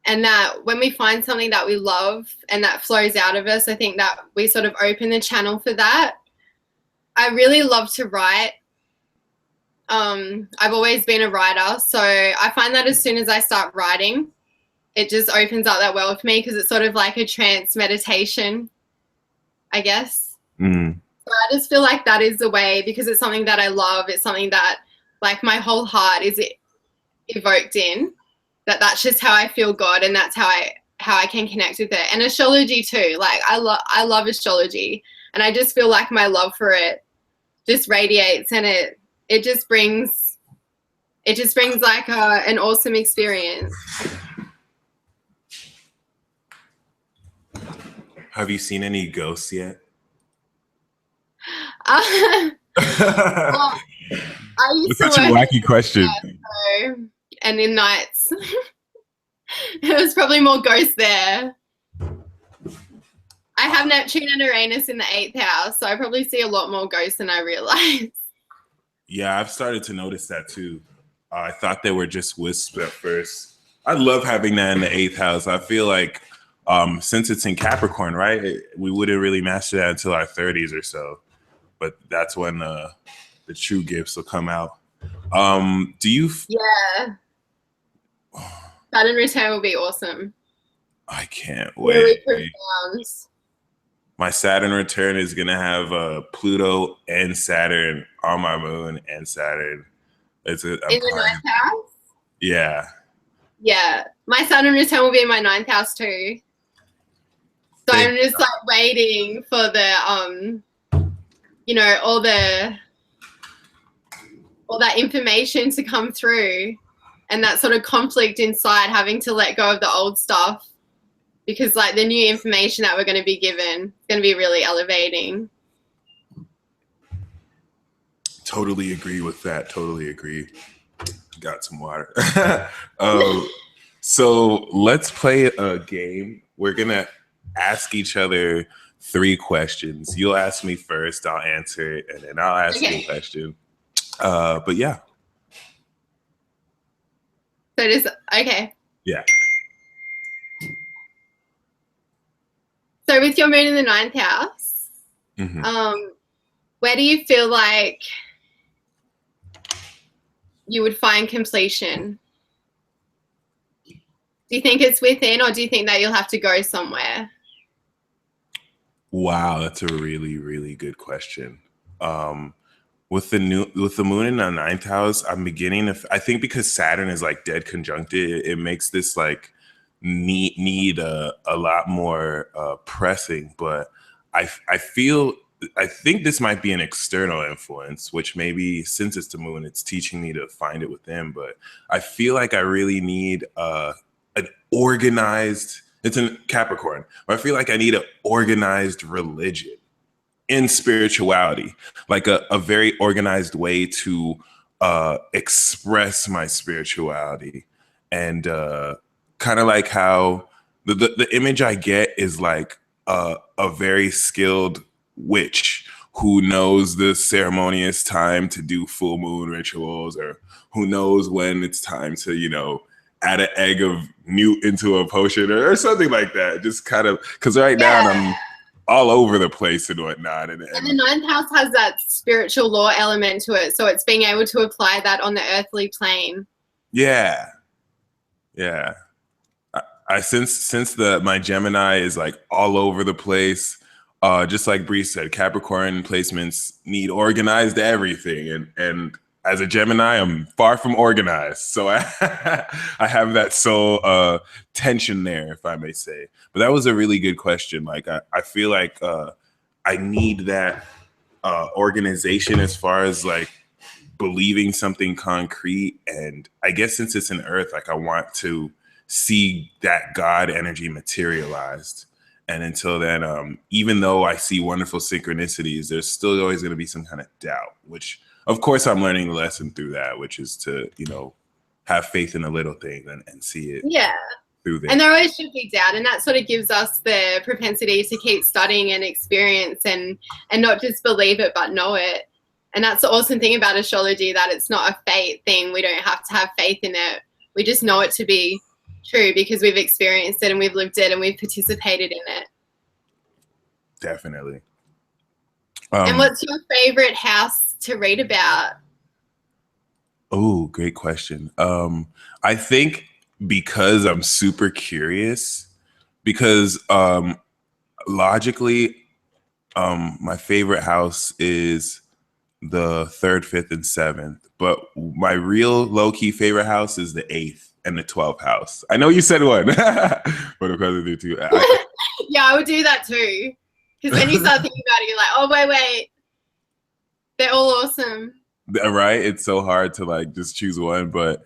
Speaker 2: and that when we find something that we love and that flows out of us, I think that we sort of open the channel for that. I really love to write. I've always been a writer, so I find that as soon as I start writing, it just opens up that world for me, because it's sort of like a trance meditation, I guess.
Speaker 1: Mm.
Speaker 2: So I just feel like that is the way, because it's something that I love. It's something that like my whole heart is evoked in. That's just how I feel God, and that's how I can connect with it. And astrology too. Like I love astrology, and I just feel like my love for it just radiates, and it just brings like an awesome experience.
Speaker 1: Have you seen any ghosts yet?
Speaker 2: Well, I used
Speaker 1: It's
Speaker 2: to
Speaker 1: such a
Speaker 2: work
Speaker 1: wacky question.
Speaker 2: and in nights. It was probably more ghosts there. I have Neptune and Uranus in the 8th house, so I probably see a lot more ghosts than I realize.
Speaker 1: Yeah, I've started to notice that too. I thought they were just wisps at first. I love having that in the 8th house. I feel like since it's in Capricorn, right, we wouldn't really master that until our 30s or so. But that's when the true gifts will come out. Do you?
Speaker 2: Yeah. Saturn return will be awesome.
Speaker 1: I can't wait.
Speaker 2: Really.
Speaker 1: My Saturn return is gonna have Pluto and Saturn on my moon, and Saturn. In the 9th
Speaker 2: house?
Speaker 1: Yeah.
Speaker 2: Yeah. My Saturn return will be in my 9th house too. So I'm just like waiting for the all that information to come through, and that sort of conflict inside, having to let go of the old stuff, because like the new information that we're going to be given is going to be really elevating.
Speaker 1: Totally agree with that. Totally agree. Got some water. So let's play a game. We're going to ask each other 3 questions. You'll ask me first, I'll answer it, and then I'll ask you a question. But yeah.
Speaker 2: So just, okay.
Speaker 1: Yeah.
Speaker 2: So with your moon in the 9th house, where do you feel like you would find completion? Do you think it's within, or do you think that you'll have to go somewhere?
Speaker 1: Wow, that's a really, really good question. With the moon in the 9th house, I'm beginning to, I think because Saturn is like dead conjuncted, it makes this like need a lot more pressing. But I feel I think this might be an external influence, which maybe since it's the moon, it's teaching me to find it within. But I feel like I really need an organized, it's in Capricorn, but I feel like I need an organized religion in spirituality, like a very organized way to express my spirituality. And kind of like how the image I get is like a very skilled witch who knows the ceremonious time to do full moon rituals, or who knows when it's time to, you know, add an egg of newt into a potion, or something like that. Just kind of, because right now
Speaker 2: Yeah.
Speaker 1: I'm all over the place and whatnot.
Speaker 2: And the ninth house has that spiritual law element to it. So it's being able to apply that on the earthly plane.
Speaker 1: Yeah. Yeah. I since my Gemini is like all over the place. Just like Bree said, Capricorn placements need organized everything, and as a Gemini, I'm far from organized, so I I have that soul tension there, if I may say. But that was a really good question. Like I feel like I need that organization as far as like believing something concrete, and I guess since it's an Earth, like I want to see that God energy materialized. And until then, even though I see wonderful synchronicities, there's still always going to be some kind of doubt, which of course I'm learning the lesson through that, which is to, you know, have faith in the little things and see it through there.
Speaker 2: And there always should be doubt, and that sort of gives us the propensity to keep studying and experience and not just believe it but know it. And that's the awesome thing about astrology, that it's not a fate thing. We don't have to have faith in it. We just know it to be true because we've experienced it and we've lived it and we've participated in it.
Speaker 1: Definitely.
Speaker 2: And what's your favorite house to read about?
Speaker 1: Oh, great question. I think because I'm super curious, because logically, my favorite house is the 3rd, 5th, and 7th. But my real low-key favorite house is the 8th and the 12th house. I know you said one, but because of the two.
Speaker 2: Yeah, I would do that too. Because when you start thinking about it, you're like, oh, wait. They're all awesome.
Speaker 1: Right? It's so hard to like just choose one. But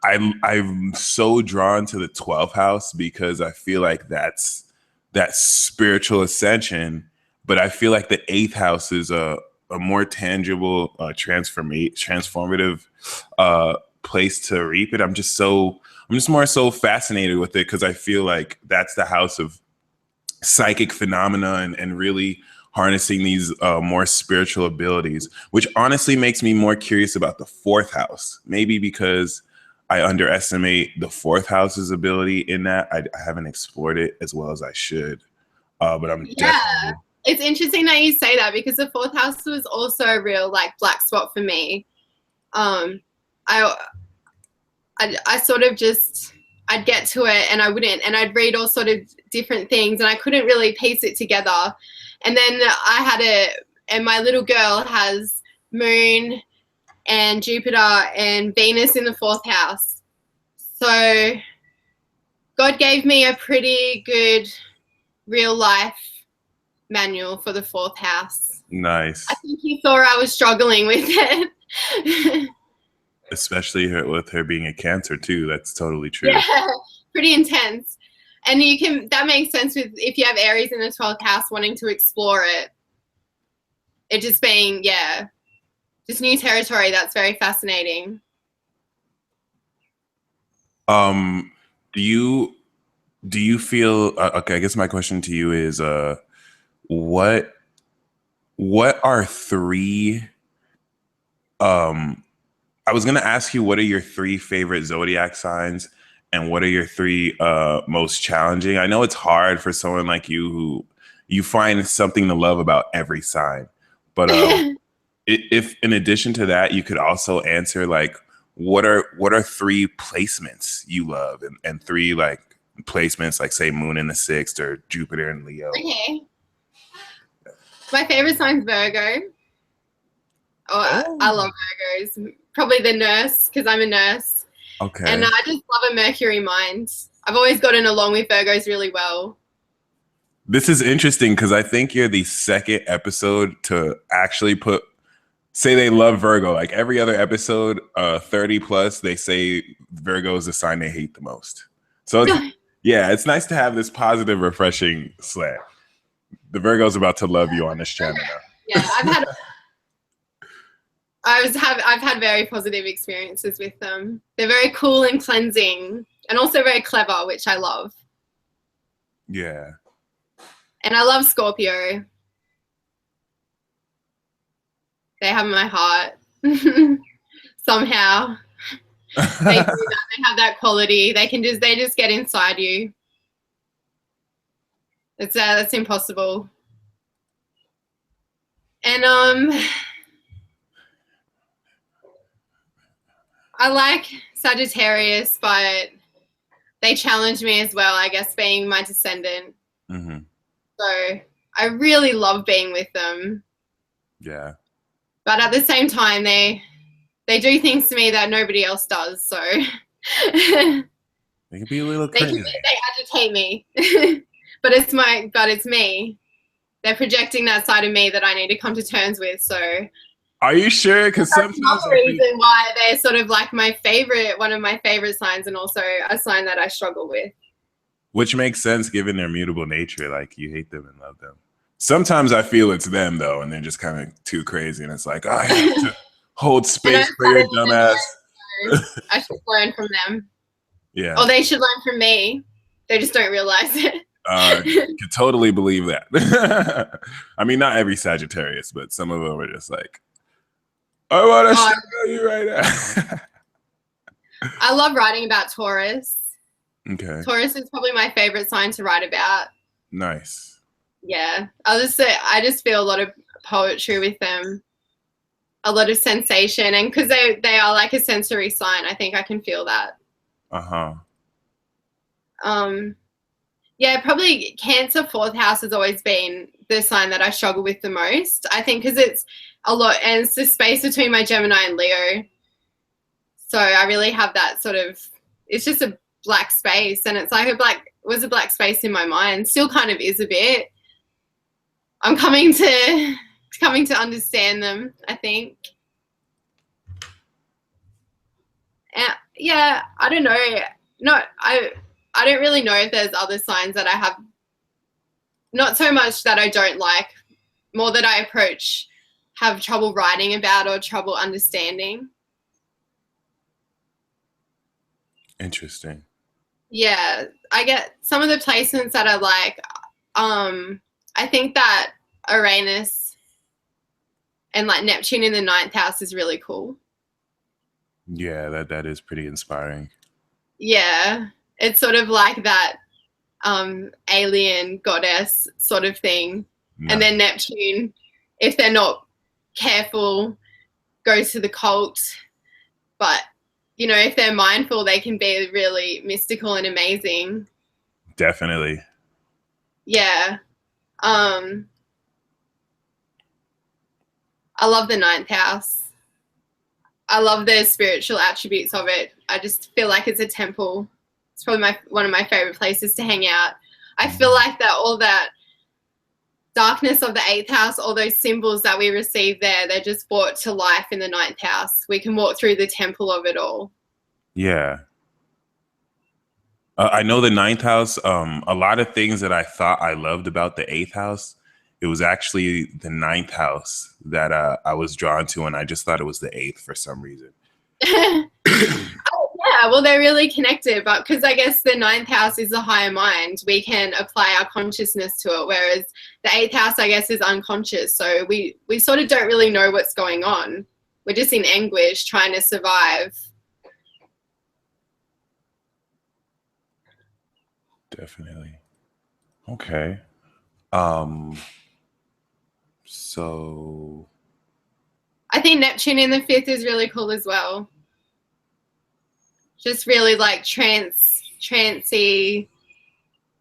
Speaker 1: I'm so drawn to the 12th house because I feel like that's that spiritual ascension. But I feel like the 8th house is a more tangible, transformative place to reap it. I'm just more so fascinated with it because I feel like that's the house of psychic phenomena and really harnessing these more spiritual abilities, which honestly makes me more curious about the 4th house. Maybe because I underestimate the 4th house's ability in that. I haven't explored it as well as I should, but I'm definitely.
Speaker 2: It's interesting that you say that because the 4th house was also a real like black spot for me. I sort of just, I'd get to it and I wouldn't, and I'd read all sort of different things and I couldn't really piece it together. And then I had and my little girl has Moon and Jupiter and Venus in the 4th house. So God gave me a pretty good real life manual for the 4th house.
Speaker 1: Nice.
Speaker 2: I think he thought I was struggling with it.
Speaker 1: Especially with her being a Cancer too. That's totally true.
Speaker 2: Yeah, pretty intense. And that makes sense with if you have Aries in the 12th house wanting to explore it. It just being, just new territory. That's very fascinating.
Speaker 1: Do you feel okay? I guess my question to you is, what are 3? I was gonna ask you, what are your 3 favorite zodiac signs, and what are your 3 most challenging? I know it's hard for someone like you who you find something to love about every sign, but if in addition to that, you could also answer like, what are 3 placements you love, and 3 like placements, like say Moon in the 6th or Jupiter in Leo.
Speaker 2: Okay. My favorite sign's Virgo. I love Virgos. Probably the nurse, because I'm a nurse.
Speaker 1: Okay.
Speaker 2: And I just love a Mercury mind. I've always gotten along with Virgos really well.
Speaker 1: This is interesting because I think you're the second episode to actually say they love Virgo. Like every other episode, 30 plus, they say Virgo is the sign they hate the most. So it's nice to have this positive, refreshing slant. The Virgo's about to love you on this channel now.
Speaker 2: Yeah, I've had very positive experiences with them. They're very cool and cleansing, and also very clever, which I love.
Speaker 1: Yeah. And
Speaker 2: I love Scorpio. They have my heart. Somehow. They do that. They have that quality. They just get inside you. That's impossible. And I like Sagittarius, but they challenge me as well, I guess, being my descendant.
Speaker 1: Mm-hmm.
Speaker 2: So I really love being with them.
Speaker 1: Yeah.
Speaker 2: But at the same time, they do things to me that nobody else does. So
Speaker 1: they can be a little crazy.
Speaker 2: They agitate me. but it's me. They're projecting that side of me that I need to come to terms with. So
Speaker 1: are you sure? Because sometimes
Speaker 2: that's the reason why they're sort of like one of my favorite signs, and also a sign that I struggle with.
Speaker 1: Which makes sense given their mutable nature. Like you hate them and love them. Sometimes I feel it's them though, and they're just kind of too crazy, and it's like, I have to hold space for your dumbass.
Speaker 2: I should learn from them.
Speaker 1: Yeah.
Speaker 2: Or they should learn from me. They just don't realize it.
Speaker 1: Can totally believe that. I mean, not every Sagittarius, but some of them are just like, I want to show you right now.
Speaker 2: I love writing about Taurus.
Speaker 1: Okay.
Speaker 2: Taurus is probably my favorite sign to write about.
Speaker 1: Nice.
Speaker 2: Yeah, I just feel a lot of poetry with them, a lot of sensation, and because they are like a sensory sign, I think I can feel that. Yeah, probably Cancer 4th house has always been the sign that I struggle with the most. I think because it's a lot, and it's the space between my Gemini and Leo. So I really have that sort of. It's just a black space, and it's like a black space in my mind. Still kind of is a bit. I'm coming to understand them, I think. Yeah, I don't know. No, I don't really know if there's other signs that I have. Not so much that I don't like, more that I have trouble writing about or trouble understanding.
Speaker 1: Interesting.
Speaker 2: Yeah, I get some of the placements that I like. I think that Uranus and like Neptune in the 9th house is really cool.
Speaker 1: Yeah, that is pretty inspiring.
Speaker 2: Yeah, it's sort of like that alien goddess sort of thing. No. And then Neptune, if they're not careful, goes to the cult. But, you know, if they're mindful, they can be really mystical and amazing.
Speaker 1: Definitely.
Speaker 2: Yeah. I love the 9th house. I love the spiritual attributes of it. I just feel like it's a temple. It's probably one of my favorite places to hang out. I feel like that all that darkness of the 8th house, all those symbols that we receive there, they're just brought to life in the 9th house. We can walk through the temple of it all.
Speaker 1: Yeah. I know the 9th house, a lot of things that I thought I loved about the 8th house, it was actually the 9th house that I was drawn to, and I just thought it was the 8th for some reason.
Speaker 2: Yeah, well, they're really connected, but because I guess the 9th house is the higher mind, we can apply our consciousness to it, whereas the 8th house, I guess, is unconscious. So we sort of don't really know what's going on. We're just in anguish trying to survive.
Speaker 1: Definitely. Okay. So
Speaker 2: I think Neptune in the 5th is really cool as well. Just really like trancey,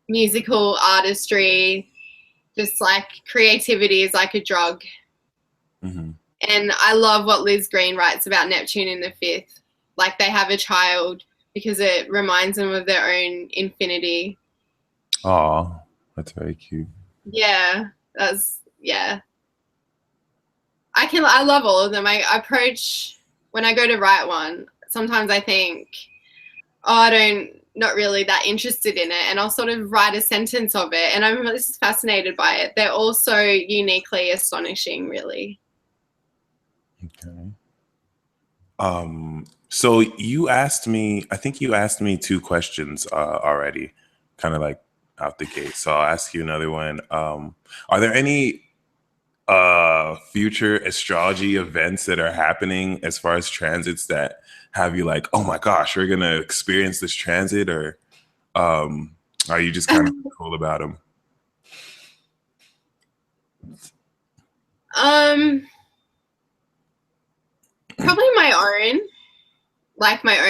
Speaker 2: musical artistry, just like creativity is like a drug.
Speaker 1: Mm-hmm.
Speaker 2: And I love what Liz Green writes about Neptune in the 5th. Like they have a child because it reminds them of their own infinity.
Speaker 1: Oh, That's very cute.
Speaker 2: Yeah, yeah. I love all of them. I approach, when I go to write one, sometimes I think, oh, not really that interested in it, and I'll sort of write a sentence of it, and I'm just fascinated by it. They're all so uniquely astonishing, really.
Speaker 1: Okay. So you asked me, I think you asked me two questions already, kind of like out the gate. So I'll ask you another one. Are there any future astrology events that are happening as far as transits that have you like, oh my gosh, we're gonna experience this transit, or are you just kind of cool about them?
Speaker 2: um, Probably my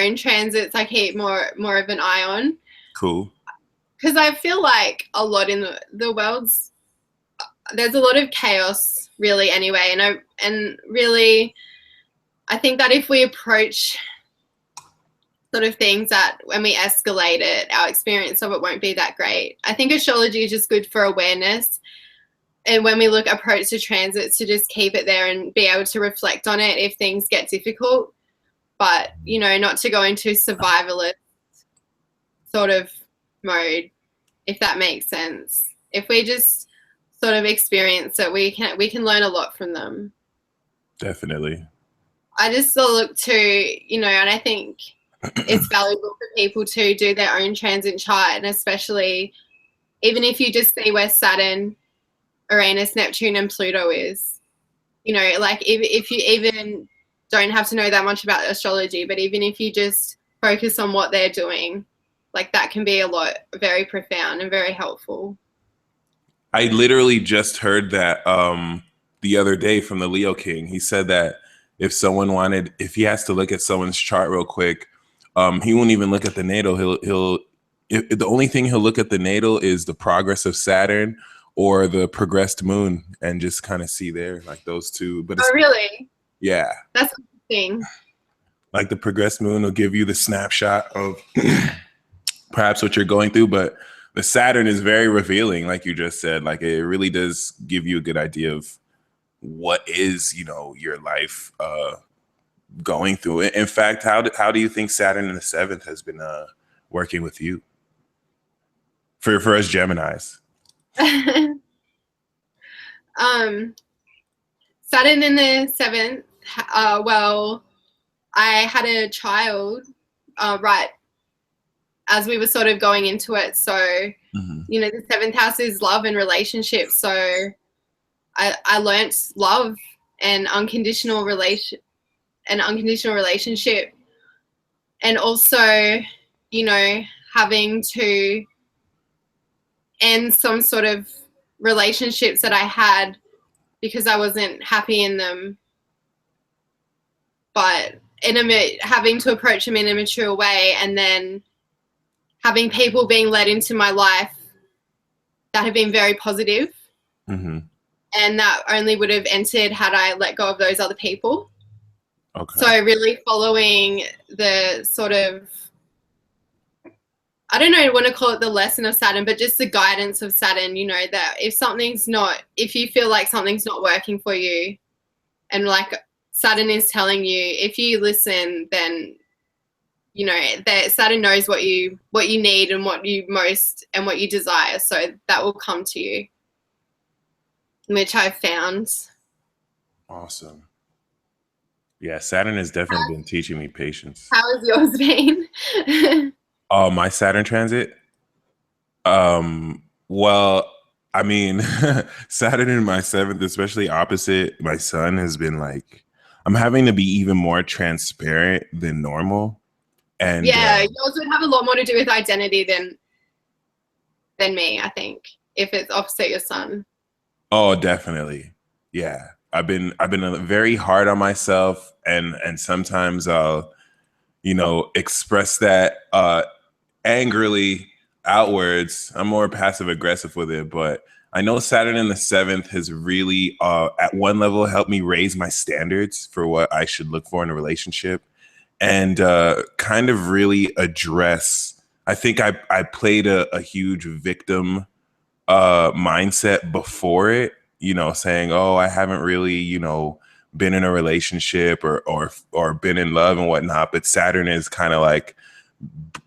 Speaker 2: own transits. I keep more of an eye on,
Speaker 1: Cool.
Speaker 2: because I feel like a lot in the world's there's a lot of chaos, really, anyway, and really I think that if we approach sort of things that when we escalate it, our experience of it won't be that great. I think astrology is just good for awareness. And when we approach the transits, to just keep it there and be able to reflect on it if things get difficult. But, not to go into survivalist sort of mode, if that makes sense. If we just sort of experience it, we can learn a lot from them.
Speaker 1: Definitely.
Speaker 2: I just look to, and I think it's valuable for people to do their own transit chart, and especially even if you just see where Saturn, Uranus, Neptune, and Pluto is. Like if you even don't have to know that much about astrology, but even if you just focus on what they're doing, like that can be very profound and very helpful.
Speaker 1: I literally just heard that the other day from the Leo King. He said that if he has to look at someone's chart real quick, he won't even look at the natal. The only thing he'll look at the natal is the progress of Saturn or the progressed moon, and just kind of see there, like those two. But
Speaker 2: Oh, really?
Speaker 1: yeah,
Speaker 2: That's interesting.
Speaker 1: like the progressed moon will give you the snapshot of perhaps what you're going through, but the Saturn is very revealing, like you just said. Like it really does give you a good idea of what is, your life going through. In fact, how do you think Saturn in the seventh has been working with you for us Geminis?
Speaker 2: Saturn in the seventh. Well, I had a child right as we were sort of going into it. So, the seventh house is love and relationships. So I learnt love and unconditional relationship, and also, having to end some sort of relationships that I had because I wasn't happy in them, but having to approach them in a mature way, and then having people being led into my life that have been very positive, and that only would have entered had I let go of those other people.
Speaker 1: Okay.
Speaker 2: So really following the sort of, I don't know, I want to call it the lesson of Saturn, but just the guidance of Saturn, that if you feel like something's not working for you, and like Saturn is telling you, if you listen, then that Saturn knows what you need and what you desire, so that will come to you, which I've found.
Speaker 1: Awesome. Yeah, Saturn has definitely been teaching me patience.
Speaker 2: How has yours been?
Speaker 1: Oh, my Saturn transit. Well, I mean, Saturn in my seventh, especially opposite my sun, has been like, I'm having to be even more transparent than normal. And
Speaker 2: yeah, yours would have a lot more to do with identity than me, I think, if it's opposite your sun.
Speaker 1: oh, definitely. Yeah. I've been very hard on myself, and sometimes I'll, express that angrily outwards. I'm more passive aggressive with it, but I know Saturn in the seventh has really, at one level, helped me raise my standards for what I should look for in a relationship, and kind of really address. I think I played a huge victim mindset before it, you know, saying, oh, I haven't really, you know, been in a relationship or been in love and whatnot. But Saturn is kind of like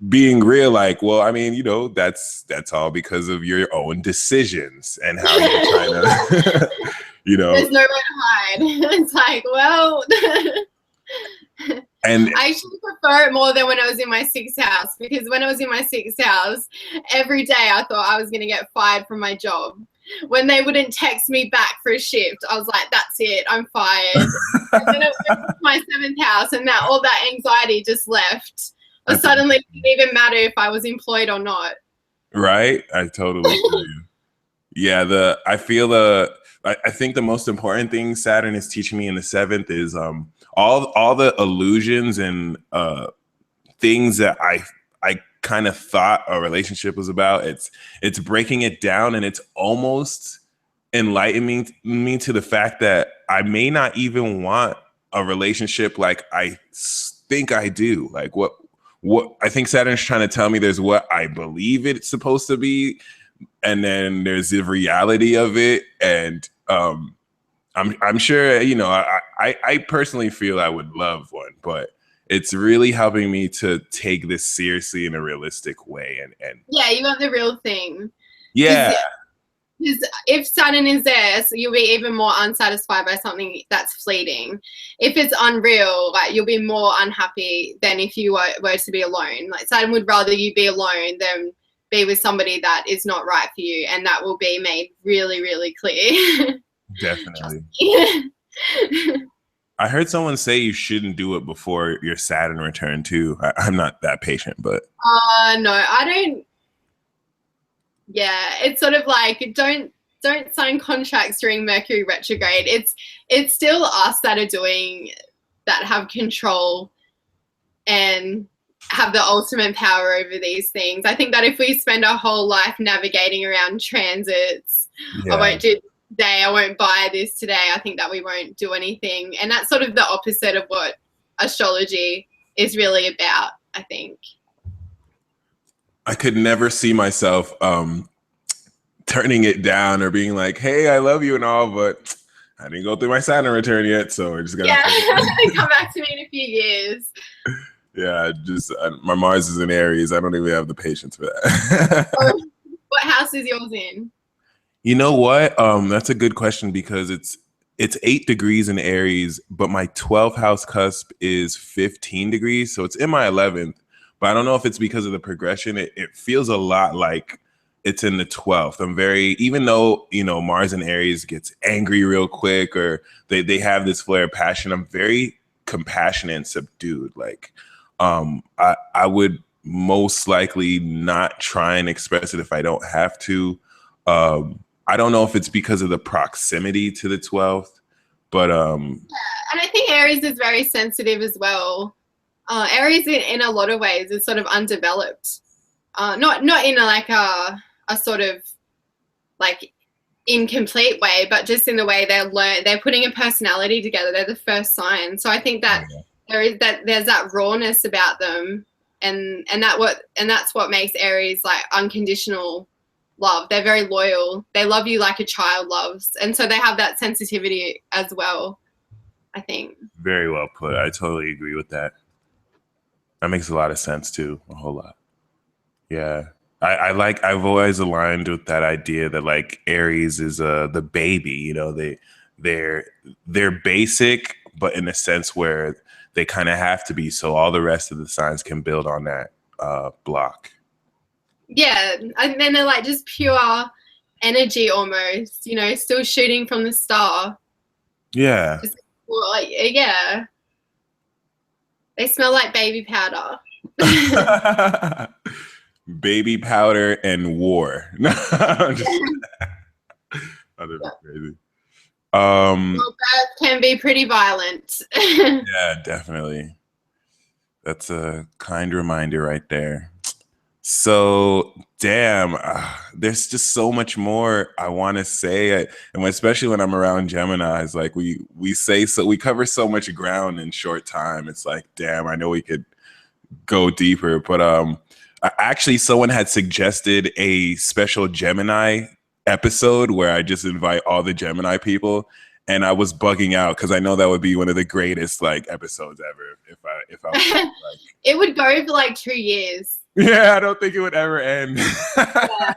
Speaker 1: being real, like, well, I mean, you know, that's all because of your own decisions and how you're trying to, you know.
Speaker 2: There's nowhere to hide. It's like, well,
Speaker 1: and
Speaker 2: I actually prefer it more than when I was in my sixth house, because when I was in my sixth house, every day I thought I was going to get fired from my job. When they wouldn't text me back for a shift, I was like, that's it, I'm fired. And then it went to my seventh house, and that all that anxiety just left. Or suddenly it didn't even matter if I was employed or not.
Speaker 1: Right? I totally feel you. Yeah, I think the most important thing Saturn is teaching me in the seventh is all the illusions and things that I kind of thought a relationship was about. It's breaking it down, and it's almost enlightening me to the fact that I may not even want a relationship like I think I do. Like what I think Saturn's trying to tell me, there's what I believe it's supposed to be, and then there's the reality of it. And I'm sure, you know, I personally feel I would love one, but it's really helping me to take this seriously in a realistic way. And
Speaker 2: yeah, you want the real thing.
Speaker 1: Yeah.
Speaker 2: Because if Saturn is there, so you'll be even more unsatisfied by something that's fleeting. If it's unreal, like, you'll be more unhappy than if you were to be alone. Like, Saturn would rather you be alone than be with somebody that is not right for you, and that will be made really, really clear.
Speaker 1: Definitely. I heard someone say you shouldn't do it before your Saturn return too. I'm not that patient, but
Speaker 2: no, I don't. Yeah, it's sort of like, don't sign contracts during Mercury retrograde. It's still us that have control and have the ultimate power over these things. I think that if we spend our whole life navigating around transits, I won't do today, I won't buy this today, I think that we won't do anything. And that's sort of the opposite of what astrology is really about, I think.
Speaker 1: I could never see myself turning it down or being like, hey, I love you and all, but I didn't go through my Saturn return yet, so we're just gonna
Speaker 2: come back to me in a few years.
Speaker 1: Yeah, my Mars is in Aries. I don't even have the patience for that.
Speaker 2: What house is yours in?
Speaker 1: You know what? That's a good question, because it's 8 degrees in Aries, but my 12th house cusp is 15 degrees, so it's in my 11th. But I don't know if it's because of the progression. It feels a lot like it's in the 12th. I'm even though, you know, Mars in Aries gets angry real quick, or they have this flare of passion, I'm very compassionate and subdued. Like, I would most likely not try and express it if I don't have to. I don't know if it's because of the proximity to the 12th, but yeah,
Speaker 2: and I think Aries is very sensitive as well. Aries in a lot of ways is sort of undeveloped. Not in a sort of like incomplete way, but just in the way they're putting a personality together. They're the first sign. So I think that there's that rawness about them, and that's what makes Aries like unconditional love. They're very loyal. They love you like a child loves, and so they have that sensitivity as well, I think.
Speaker 1: Very well put. I totally agree with that. That makes a lot of sense too. A whole lot. Yeah. I've always aligned with that idea that like Aries is the baby, you know, they're basic, but in a sense where they kind of have to be, so all the rest of the signs can build on that block.
Speaker 2: Yeah, and then they're like just pure energy almost, you know, still shooting from the star.
Speaker 1: Yeah.
Speaker 2: Yeah. They smell like baby powder.
Speaker 1: Baby powder and war. Crazy.
Speaker 2: Well, birth can be pretty violent.
Speaker 1: Yeah, definitely. That's a kind reminder right there. So, damn, there's just so much more I want to say, and especially when I'm around Geminis, like we cover so much ground in short time. It's like, damn, I know we could go deeper, but actually, someone had suggested a special Gemini episode where I just invite all the Gemini people, and I was bugging out because I know that would be one of the greatest like episodes ever if I was like,
Speaker 2: it would go for like 2 years.
Speaker 1: yeah, I don't think it would ever end.
Speaker 2: Yeah.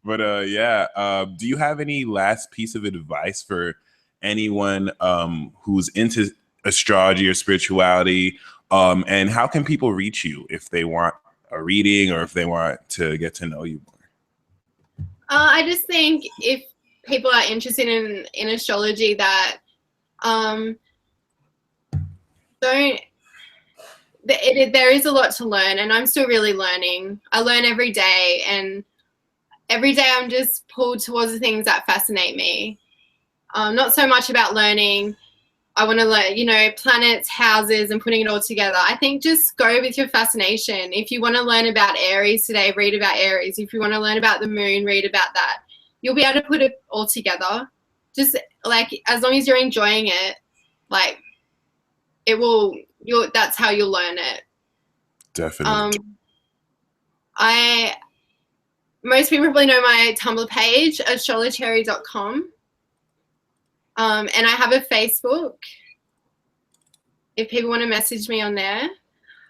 Speaker 1: But do you have any last piece of advice for anyone who's into astrology or spirituality? And how can people reach you if they want a reading or if they want to get to know you more?
Speaker 2: I just think if people are interested in astrology, that there is a lot to learn, and I'm still really learning. I learn every day, and every day I'm just pulled towards the things that fascinate me. Not so much about learning. I want to learn, you know, planets, houses, and putting it all together. I think just go with your fascination. If you want to learn about Aries today, read about Aries. If you want to learn about the moon, read about that. You'll be able to put it all together. Just like, as long as you're enjoying it, like that's how you'll learn it.
Speaker 1: Definitely.
Speaker 2: Most people probably know my Tumblr page, astrolocherry.com. And I have a Facebook if people want to message me on there.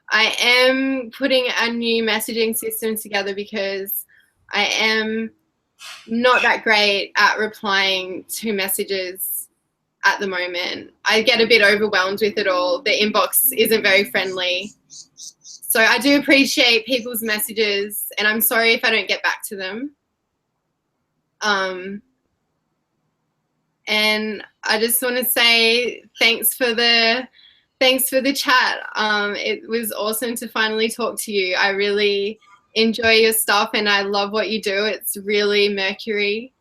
Speaker 2: I am putting a new messaging system together because I am not that great at replying to messages at the moment. I get a bit overwhelmed with it all. The inbox isn't very friendly. So I do appreciate people's messages, and I'm sorry if I don't get back to them. And I just want to say thanks for the chat. It was awesome to finally talk to you. I really enjoy your stuff, and I love what you do. It's really Mercury.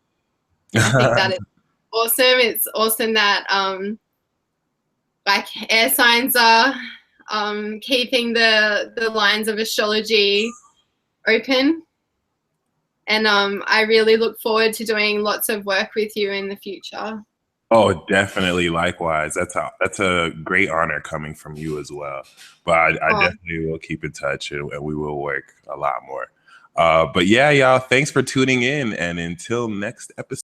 Speaker 2: I think that is awesome. It's awesome that like air signs are keeping the lines of astrology open. And I really look forward to doing lots of work with you in the future.
Speaker 1: Oh, definitely. Likewise. That's a great honor coming from you as well. But I definitely will keep in touch, and we will work a lot more. But yeah, y'all, thanks for tuning in. And until next episode.